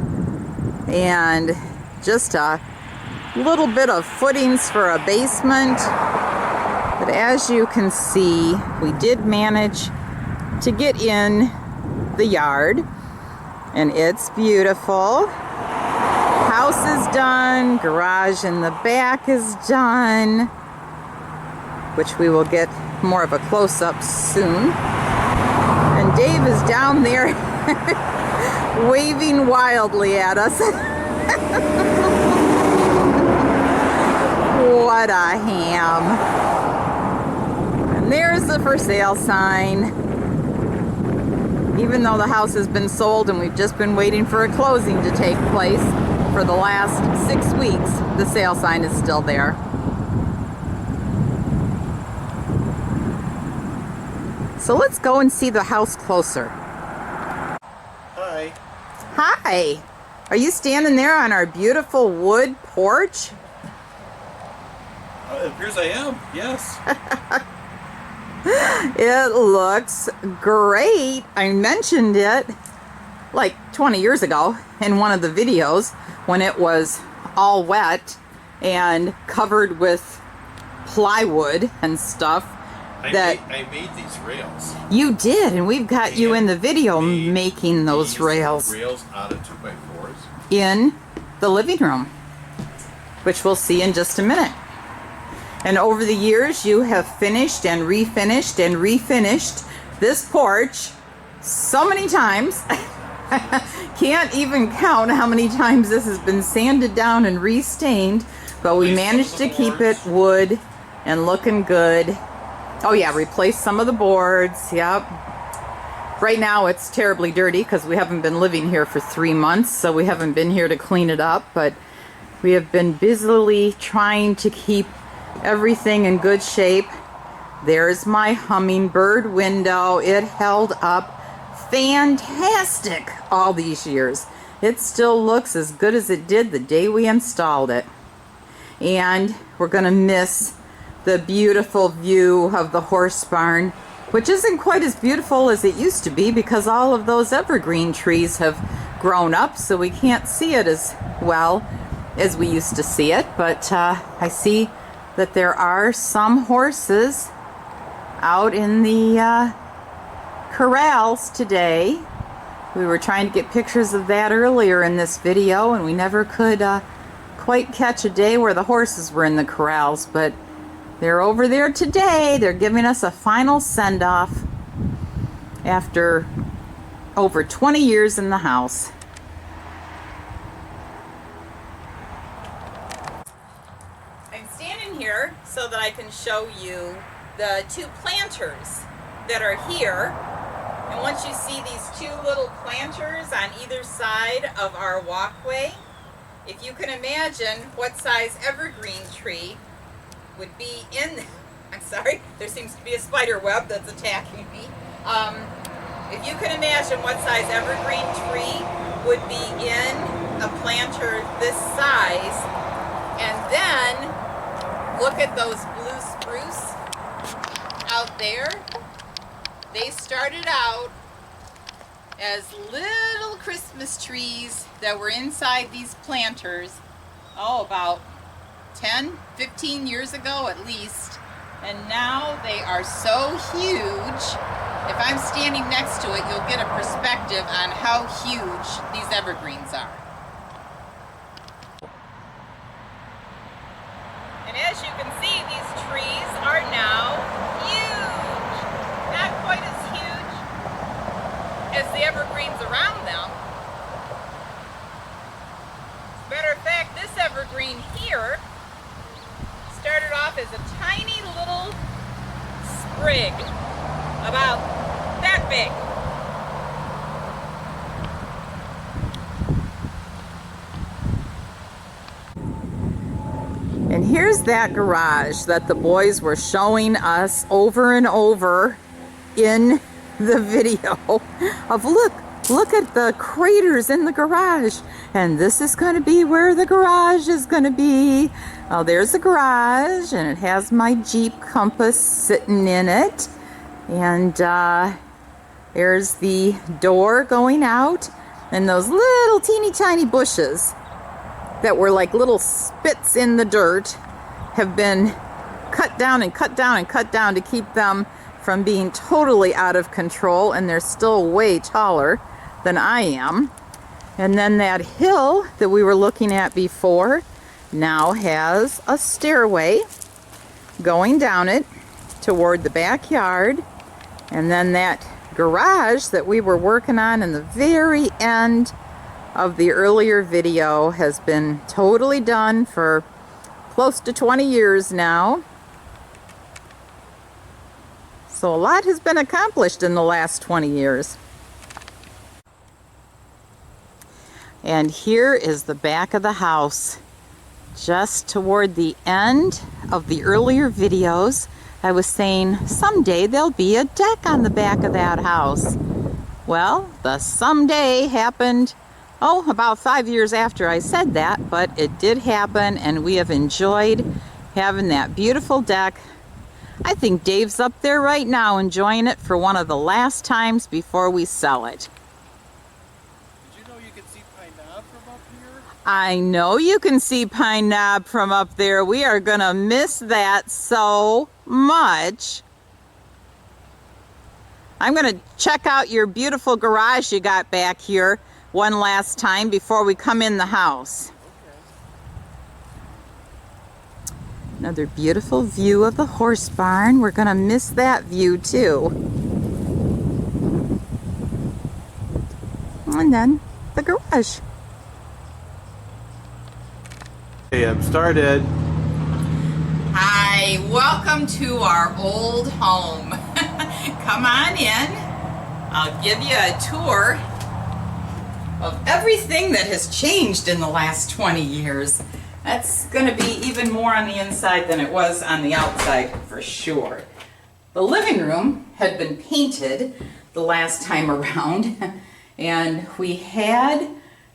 and just a little bit of footings for a basement. But as you can see, we did manage to get in the yard, and it's beautiful. House is done, garage in the back is done, which we will get more of a close-up soon. And Dave is down there waving wildly at us. What a ham. And there's the for sale sign. Even though the house has been sold and we've just been waiting for a closing to take place for the last 6 weeks, the sale sign is still there. So let's go and see the house closer. Hi. Hi! Are you standing there on our beautiful wood porch? It appears I am, yes. It looks great. I mentioned it like 20 years ago in one of the videos when it was all wet and covered with plywood and stuff. I made these rails. You did, and we've got you in the video making those rails Rails out of 2x4s. in the living room, which we'll see in just a minute. And over the years, you have finished and refinished and refinished this porch so many times. Can't even count how many times this has been sanded down and restained, but we managed to keep it wood and looking good. Oh yeah, replace some of the boards. Yep. Right now it's terribly dirty because we haven't been living here for 3 months, so we haven't been here to clean it up, but we have been busily trying to keep everything in good shape. There's my hummingbird window. It held up fantastic all these years. It still looks as good as it did the day we installed it. And we're gonna miss the beautiful view of the horse barn, which isn't quite as beautiful as it used to be because all of those evergreen trees have grown up, so we can't see it as well as we used to see it. But I see that there are some horses out in the corrals today. We were trying to get pictures of that earlier in this video, and we never could quite catch a day where the horses were in the corrals, but they're over there today. They're giving us a final send-off after over 20 years in the house. I'm standing here so that I can show you the 2 planters that are here. And once you see these 2 little planters on either side of our walkway, if you can imagine what size evergreen tree would be in, I'm sorry, there seems to be a spider web that's attacking me. If you can imagine what size evergreen tree would be in a planter this size, and then look at those blue spruce out there. They started out as little Christmas trees that were inside these planters, about 10, 15 years ago at least, and now they are so huge. If I'm standing next to it, you'll get a perspective on how huge these evergreens are. And as you can see, these trees are now huge. Not quite as huge as the evergreens around them. As a matter of fact, this evergreen here started off as a tiny little sprig, about that big. And here's that garage that the boys were showing us over and over in the video of look at the craters in the garage, and this is going to be where the garage is going to be. Oh, there's the garage, and it has my Jeep Compass sitting in it, and there's the door going out, and those little teeny tiny bushes that were like little spits in the dirt have been cut down and cut down and cut down to keep them from being totally out of control, and they're still way taller than I am. And then that hill that we were looking at before now has a stairway going down it toward the backyard, and then that garage that we were working on in the very end of the earlier video has been totally done for close to 20 years now. So a lot has been accomplished in the last 20 years. And here is the back of the house. Just toward the end of the earlier videos, I was saying someday there'll be a deck on the back of that house. Well, the someday happened, about 5 years after I said that, but it did happen, and we have enjoyed having that beautiful deck. I think Dave's up there right now enjoying it for one of the last times before we sell it. Did you know you can see Pine Knob from up here? I know you can see Pine Knob from up there. We are gonna miss that so much. I'm gonna check out your beautiful garage you got back here one last time before we come in the house. Another beautiful view of the horse barn. We're gonna miss that view too. And then the garage. Hey, I'm started. Hi, welcome to our old home. Come on in. I'll give you a tour of everything that has changed in the last 20 years. That's going to be even more on the inside than it was on the outside for sure. The living room had been painted the last time around, and we had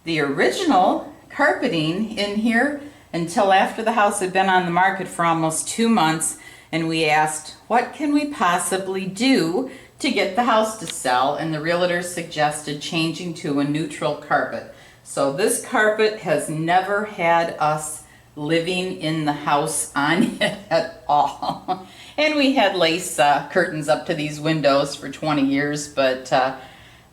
the original carpeting in here until after the house had been on the market for almost 2 months, and we asked, what can we possibly do to get the house to sell? And the realtor suggested changing to a neutral carpet. So this carpet has never had us living in the house on it at all. And we had lace curtains up to these windows for 20 years, but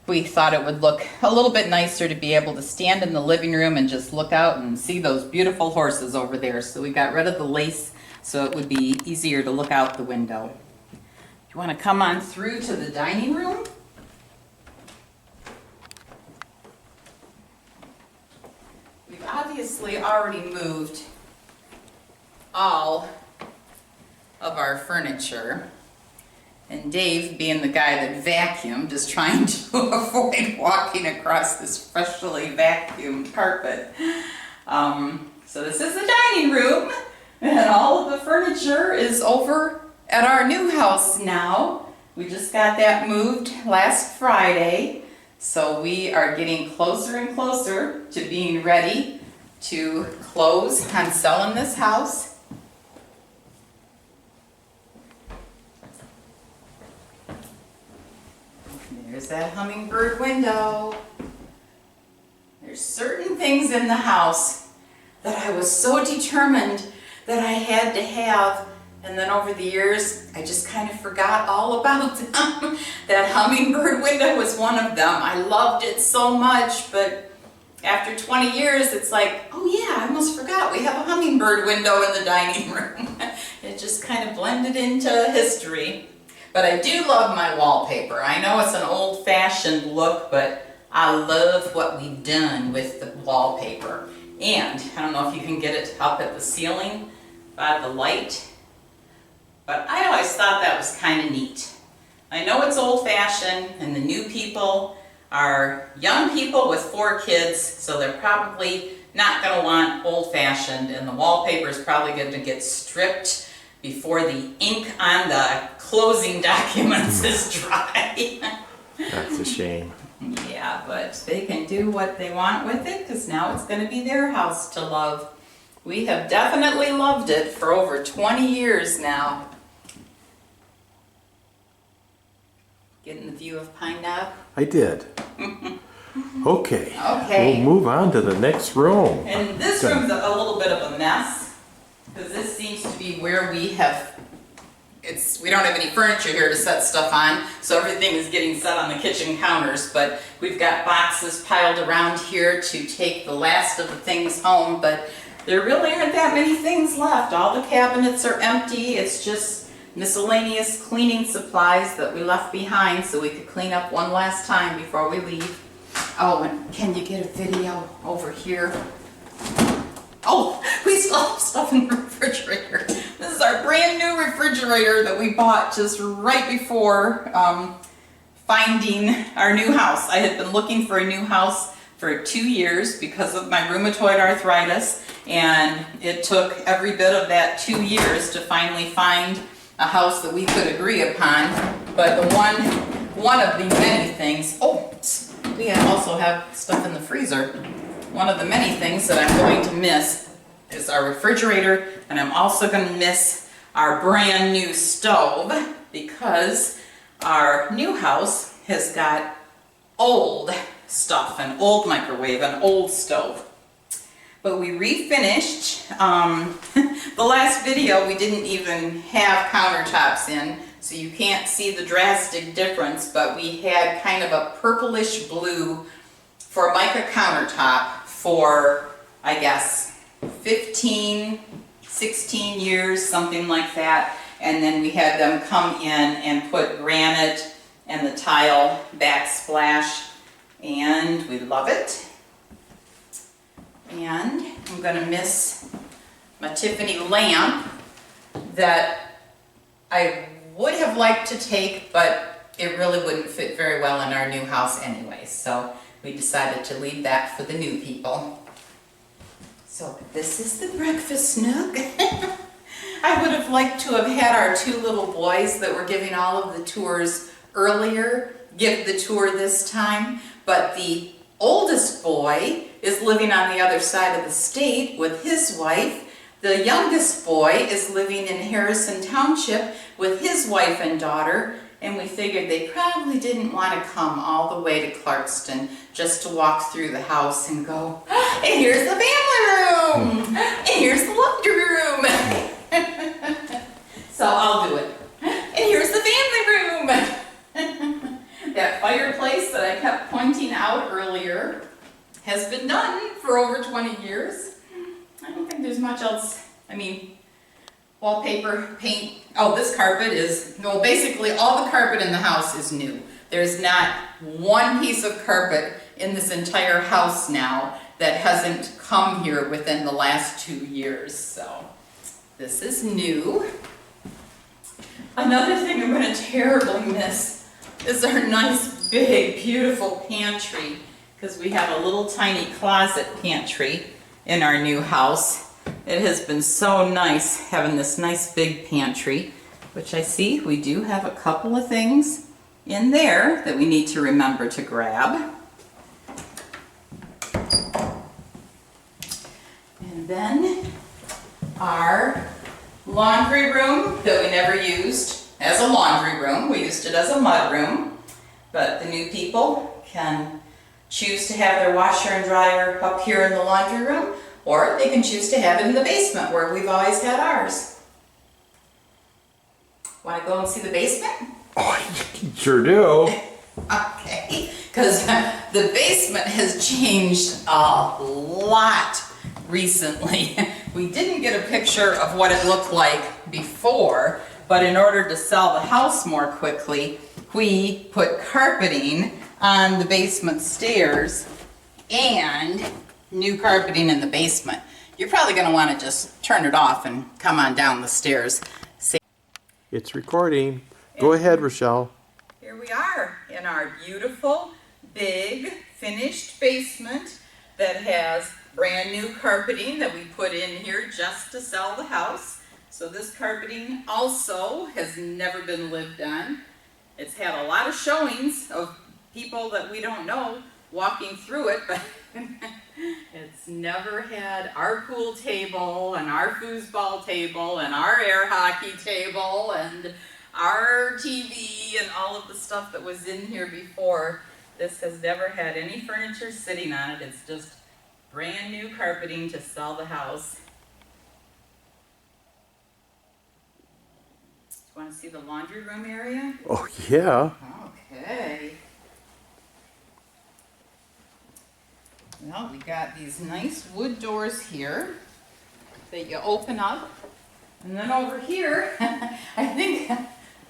we thought it would look a little bit nicer to be able to stand in the living room and just look out and see those beautiful horses over there. So we got rid of the lace so it would be easier to look out the window. You want to come on through to the dining room? We've obviously already moved all of our furniture. And Dave, being the guy that vacuumed, is trying to avoid walking across this freshly vacuumed carpet. So this is the dining room, and all of the furniture is over at our new house now. We just got that moved last Friday, so we are getting closer and closer to being ready to close on selling this house. There's that hummingbird window. There's certain things in the house that I was so determined that I had to have, and then over the years I just kind of forgot all about them. That hummingbird window was one of them. I loved it so much, but after 20 years it's like, oh yeah, I almost forgot we have a hummingbird window in the dining room. It just kind of blended into history. But I do love my wallpaper. I know it's an old-fashioned look, but I love what we've done with the wallpaper. And I don't know if you can get it up at the ceiling by the light, but I always thought that was kind of neat. I know it's old-fashioned, and the new people are young people with 4 kids, so they're probably not going to want old-fashioned, and the wallpaper is probably going to get stripped before the ink on the closing documents is dry. That's a shame. Yeah, but they can do what they want with it because now it's going to be their house to love. We have definitely loved it for over 20 years now. Getting the view of Pine Knob? I did. Okay. Okay. We'll move on to the next room. And this room's a little bit of a mess because this seems to be where we have, we don't have any furniture here to set stuff on, so everything is getting set on the kitchen counters, but we've got boxes piled around here to take the last of the things home, but there really aren't that many things left. All the cabinets are empty. It's just miscellaneous cleaning supplies that we left behind so we could clean up one last time before we leave. Oh, and can you get a video over here? Oh, we still have stuff in the refrigerator. This is our brand new refrigerator that we bought just right before finding our new house. I had been looking for a new house for 2 years because of my rheumatoid arthritis, and it took every bit of that 2 years to finally find a house that we could agree upon. But the one of the many things, oh, we also have stuff in the freezer. One of the many things that I'm going to miss is our refrigerator, and I'm also going to miss our brand new stove because our new house has got old stuff, an old microwave, an old stove. But we refinished. The last video we didn't even have countertops in, so you can't see the drastic difference, but we had kind of a purplish blue Formica countertop for, I guess, 15, 16 years, something like that. And then we had them come in and put granite and the tile backsplash. And and we love it. And I'm gonna miss my Tiffany lamp that I would have liked to take, but it really wouldn't fit very well in our new house anyway. So we decided to leave that for the new people. So this is the breakfast nook. I would have liked to have had our two little boys that were giving all of the tours earlier give the tour this time, but the oldest boy is living on the other side of the state with his wife. The youngest boy is living in Harrison Township with his wife and daughter, and we figured they probably didn't want to come all the way to Clarkston just to walk through the house and go, and here's the family room, and here's the laundry room. So I'll do it. And here's the family room. That fireplace that I kept pointing out earlier has been done for over 20 years. I don't think there's much else. I mean, wallpaper, paint. Oh, this carpet is, no, basically all the carpet in the house is new. There's not one piece of carpet in this entire house now that hasn't come here within the last 2 years. So this is new. Another thing I'm going to terribly miss is our nice, big, beautiful pantry, because we have a little tiny closet pantry in our new house. It has been so nice having this nice big pantry, which I see we do have a couple of things in there that we need to remember to grab. And then our laundry room that we never used as a laundry room. We used it as a mud room, but the new people can choose to have their washer and dryer up here in the laundry room, or they can choose to have it in the basement where we've always had ours. Want to go and see the basement? Oh, sure do. Okay, because the basement has changed a lot recently. We didn't get a picture of what it looked like before, but in order to sell the house more quickly, we put carpeting on the basement stairs and new carpeting in the basement. You're probably going to want to just turn it off and come on down the stairs. It's recording. Go ahead, Rochelle. Here we are in our beautiful, big, finished basement that has brand new carpeting that we put in here just to sell the house. So this carpeting also has never been lived on. It's had a lot of showings of people that we don't know walking through it, but it's never had our pool table and our foosball table and our air hockey table and our TV and all of the stuff that was in here before. This has never had any furniture sitting on it. It's just brand new carpeting to sell the house. Do you want to see the laundry room area? Oh, yeah. Okay. Well, we got these nice wood doors here that you open up. And then over here, I think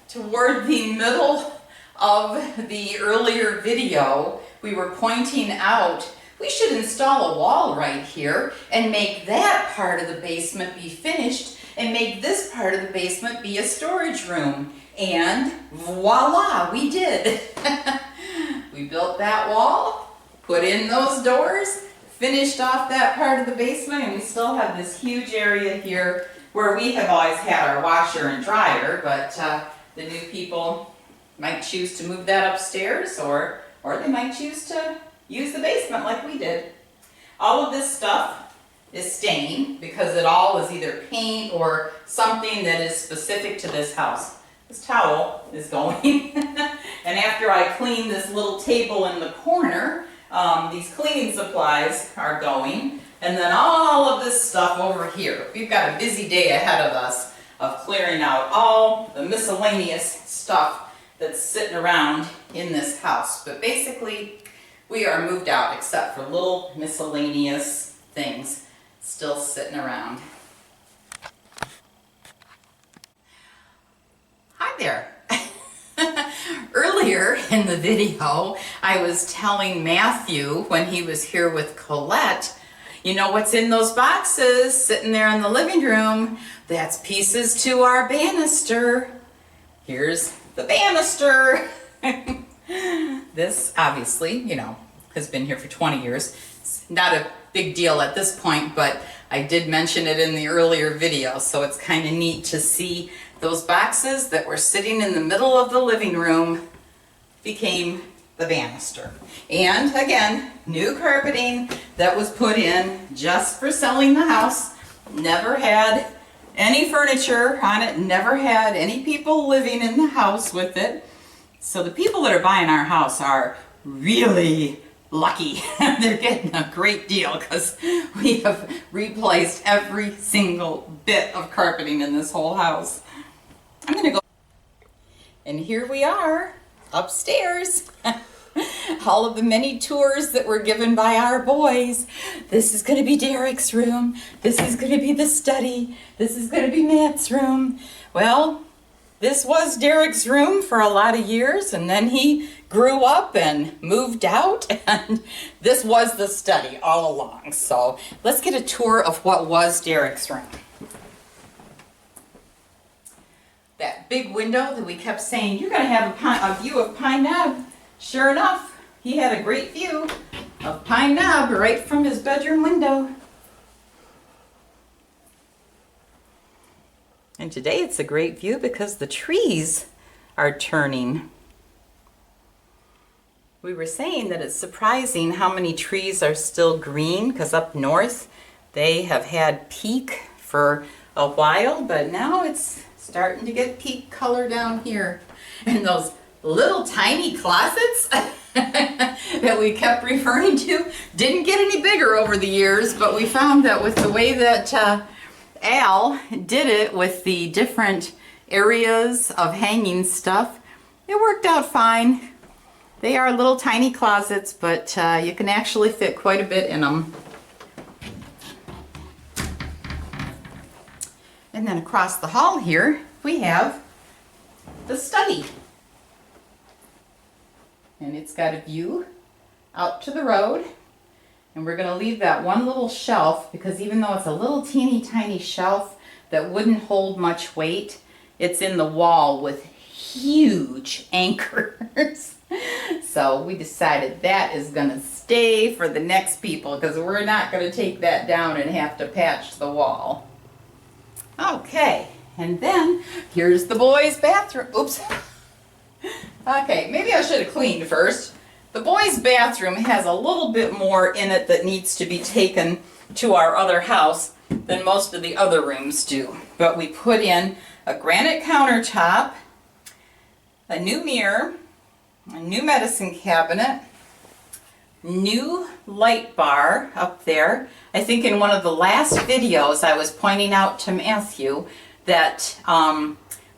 toward the middle of the earlier video, we were pointing out we should install a wall right here and make that part of the basement be finished and make this part of the basement be a storage room. And voila, we did. We built that wall, put in those doors, finished off that part of the basement, and we still have this huge area here where we have always had our washer and dryer, but the new people might choose to move that upstairs, or they might choose to use the basement like we did. All of this stuff is staying because it all is either paint or something that is specific to this house. This towel is going. And after I clean this little table in the corner, these cleaning supplies are going. And then all of this stuff over here. We've got a busy day ahead of us of clearing out all the miscellaneous stuff that's sitting around in this house. But basically, we are moved out except for little miscellaneous things still sitting around. Hi there. Earlier Earlier in the video, I was telling Matthew when he was here with Colette, you know what's in those boxes sitting there in the living room? That's pieces to our banister. Here's the banister. This obviously, you know, has been here for 20 years. It's not a big deal at this point, but I did mention it in the earlier video, so it's kind of neat to see those boxes that were sitting in the middle of the living room became the banister. And again, new carpeting that was put in just for selling the house. Never had any furniture on it, never had any people living in the house with it. So the people that are buying our house are really lucky. They're getting a great deal because we have replaced every single bit of carpeting in this whole house. I'm gonna go, and here we are upstairs. All of the many tours that were given by our boys. This is gonna be Derek's room. This is gonna be the study. This is gonna be Matt's room. Well, this was Derek's room for a lot of years, and then he grew up and moved out, and this was the study all along. So let's get a tour of what was Derek's room. That big window that we kept saying, you're gonna have a view of Pine Knob. Sure enough, he had a great view of Pine Knob right from his bedroom window. And today it's a great view because the trees are turning. We were saying that it's surprising how many trees are still green, because up north they have had peak for a while, but now it's starting to get peak color down here. And those little tiny closets that we kept referring to didn't get any bigger over the years, but we found that with the way that Al did it with the different areas of hanging stuff, it worked out fine. They are little tiny closets, but you can actually fit quite a bit in them. And then across the hall here, we have the study. And it's got a view out to the road. And we're going to leave that one little shelf, because even though it's a little teeny tiny shelf that wouldn't hold much weight, it's in the wall with huge anchors. So we decided that is going to stay for the next people, because we're not going to take that down and have to patch the wall. Okay, and then here's the boys' bathroom. Oops. Okay, maybe I should have cleaned first. The boys' bathroom has a little bit more in it that needs to be taken to our other house than most of the other rooms do. But we put in a granite countertop, a new mirror, a new medicine cabinet, new light bar up there. I think in one of the last videos I was pointing out to Matthew that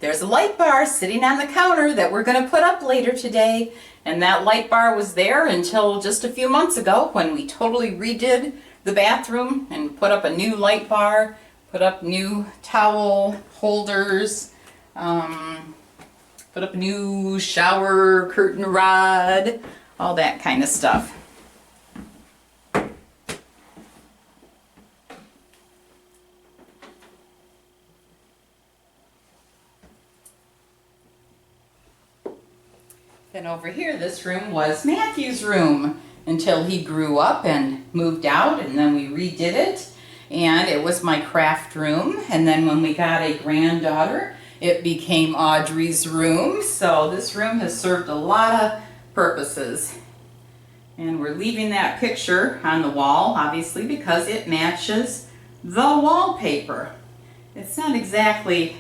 there's a light bar sitting on the counter that we're going to put up later today. And that light bar was there until just a few months ago when we totally redid the bathroom and put up a new light bar, put up new towel holders, put up a new shower curtain rod, all that kind of stuff. Then over here, this room was Matthew's room until he grew up and moved out, and then we redid it, and it was my craft room. And then when we got a granddaughter, it became Audrey's room. So this room has served a lot of purposes. And we're leaving that picture on the wall, obviously, because it matches the wallpaper. It's not exactly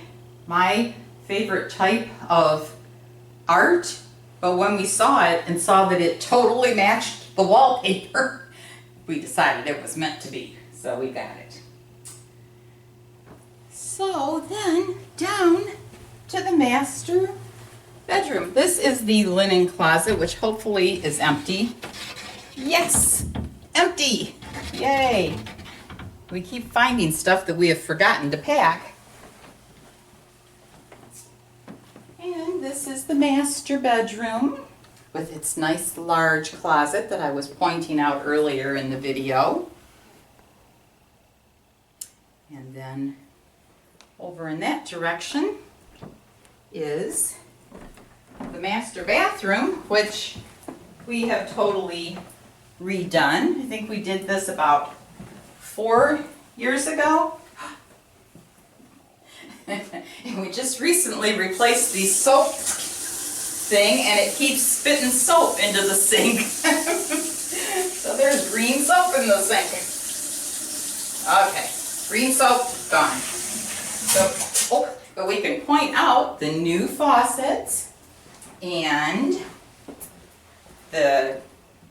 my favorite type of art, but when we saw it and saw that it totally matched the wallpaper, we decided it was meant to be, so we got it. So then down to the master bedroom. This is the linen closet, which hopefully is empty. Yes, empty. Yay. We keep finding stuff that we have forgotten to pack. And And this is the master bedroom with its nice large closet that I was pointing out earlier in the video. And then over in that direction is the master bathroom, which we have totally redone. I think we did this about 4 years ago. And we just recently replaced the soap thing, and it keeps spitting soap into the sink. So there's green soap in the sink. Okay, green soap, gone. So, but we can point out the new faucets and the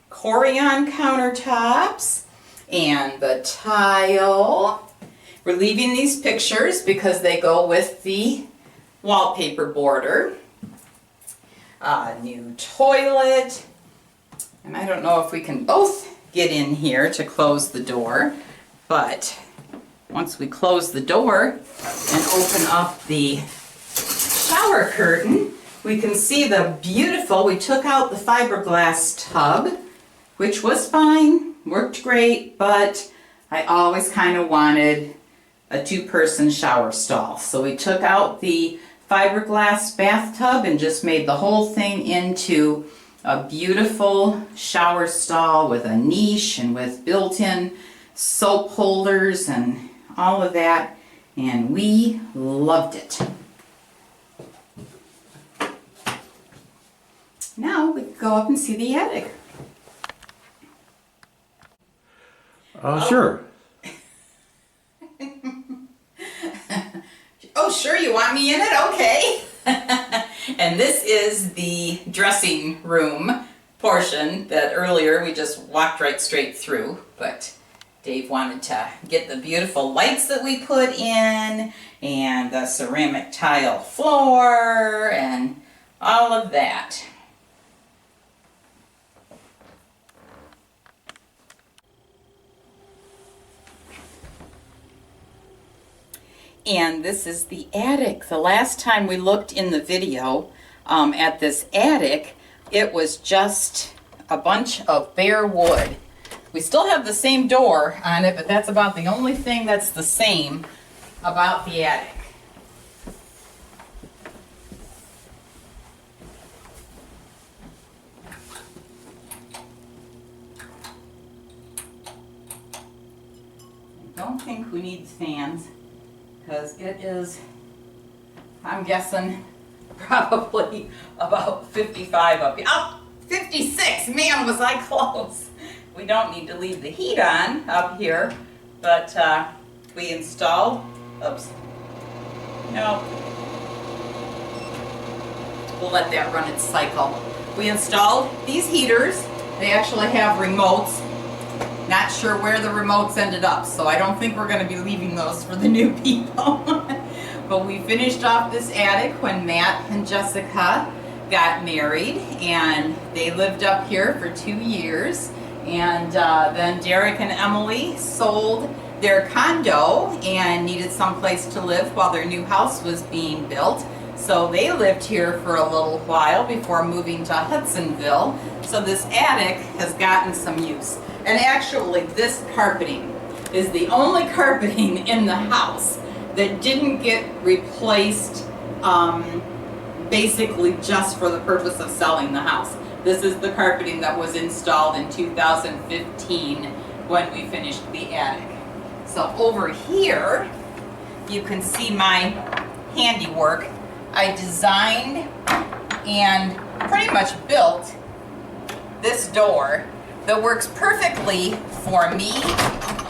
Corian countertops and the tile. We're leaving these pictures because they go with the wallpaper border. New toilet. And I don't know if we can both get in here to close the door, but once we close the door and open up the shower curtain, we can see the beautiful, we took out the fiberglass tub, which was fine, worked great, but I always kind of wanted a two-person shower stall. So we took out the fiberglass bathtub and just made the whole thing into a beautiful shower stall with a niche and with built-in soap holders and all of that, and we loved it. Now we can go up and see the attic. Sure. Oh, sure, you want me in it? Okay. And this is the dressing room portion that earlier we just walked right straight through, but Dave wanted to get the beautiful lights that we put in and the ceramic tile floor and all of that. And this is the attic. The last time we looked in the video at this attic, it was just a bunch of bare wood. We still have the same door on it, but that's about the only thing that's the same about the attic. I don't think we need fans, because it is, I'm guessing, probably about 55 up here. Oh, 56! Man, was I close! We don't need to leave the heat on up here, but we installed, oops, no, we'll let that run its cycle. We installed these heaters. They actually have remotes. Not sure where the remotes ended up, so I don't think we're going to be leaving those for the new people. But we finished off this attic when Matt and Jessica got married, and they lived up here for 2 years. And then Derek and Emily sold their condo and needed someplace to live while their new house was being built. So they lived here for a little while before moving to Hudsonville. So this attic has gotten some use. And actually, this carpeting is the only carpeting in the house that didn't get replaced basically just for the purpose of selling the house. This is the carpeting that was installed in 2015 when we finished the attic. So over here, you can see my handiwork. I designed and pretty much built this door that works perfectly for me,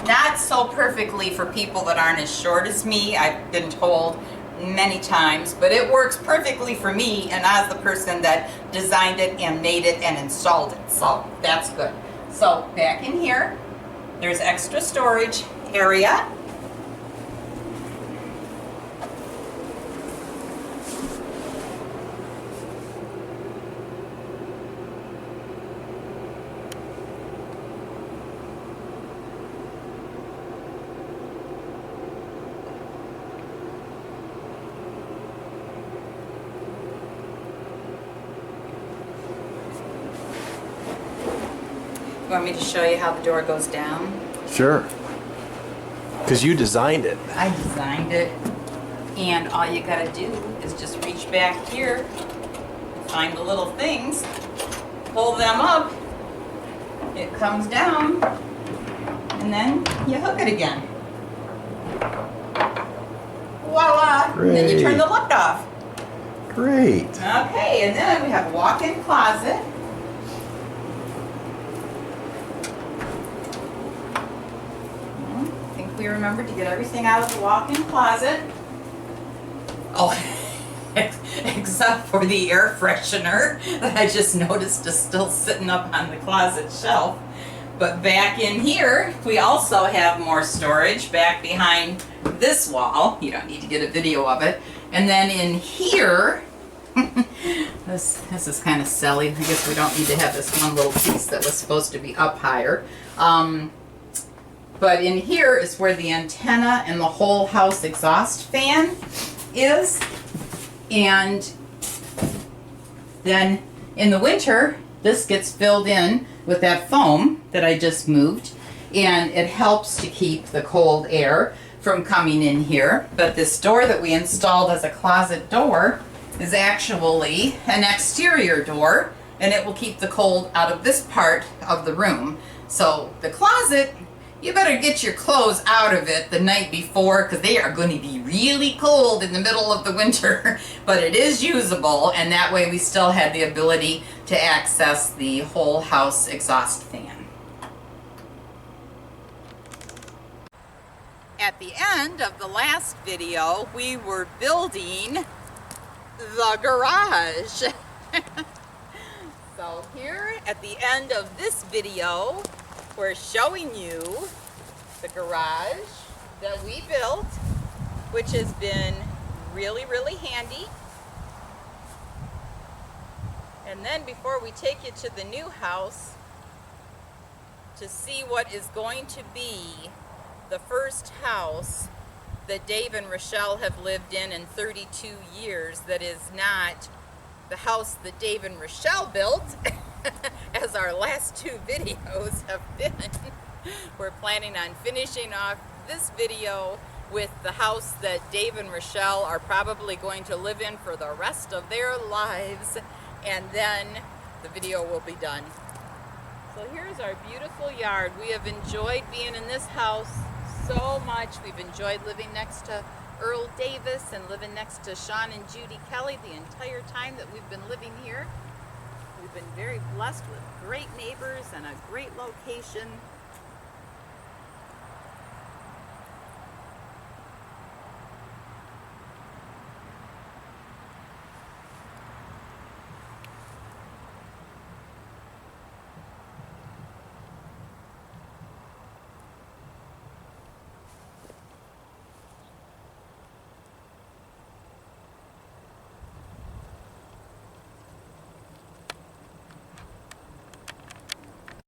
not so perfectly for people that aren't as short as me, I've been told many times, but it works perfectly for me and as the person that designed it and made it and installed it, so that's good. So back in here, there's extra storage area. want me to show you how the door goes down? Sure. Because you designed it. I designed it, and all you gotta do is just reach back here, find the little things, pull them up, it comes down, and then you hook it again. Voila! And then you turn the lift off. Great. Okay, and then we have a walk-in closet. I think we remembered to get everything out of the walk-in closet. Oh, except for the air freshener that I just noticed is still sitting up on the closet shelf. But back in here, we also have more storage back behind this wall. You don't need to get a video of it. And then in here, this is kind of silly. I guess we don't need to have this one little piece that was supposed to be up higher. But in here is where the antenna and the whole house exhaust fan is. And then in the winter, this gets filled in with that foam that I just moved, and it helps to keep the cold air from coming in here. But this door that we installed as a closet door is actually an exterior door, and it will keep the cold out of this part of the room. So the closet, you better get your clothes out of it the night before, because they are going to be really cold in the middle of the winter. But it is usable, and that way we still had the ability to access the whole house exhaust fan. At the end of the last video, we were building the garage. So here at the end of this video, we're showing you the garage that we built, which has been really, really handy. And then before we take you to the new house to see what is going to be the first house that Dave and Rochelle have lived in 32 years, that is not the house that Dave and Rochelle built, as our last two videos have been. We're planning on finishing off this video with the house that Dave and Rochelle are probably going to live in for the rest of their lives, and then the video will be done. So here's our beautiful yard. We have enjoyed being in this house so much. We've enjoyed living next to Earl Davis and living next to Sean and Judy Kelly the entire time that we've been living here. We've been very blessed with great neighbors and a great location.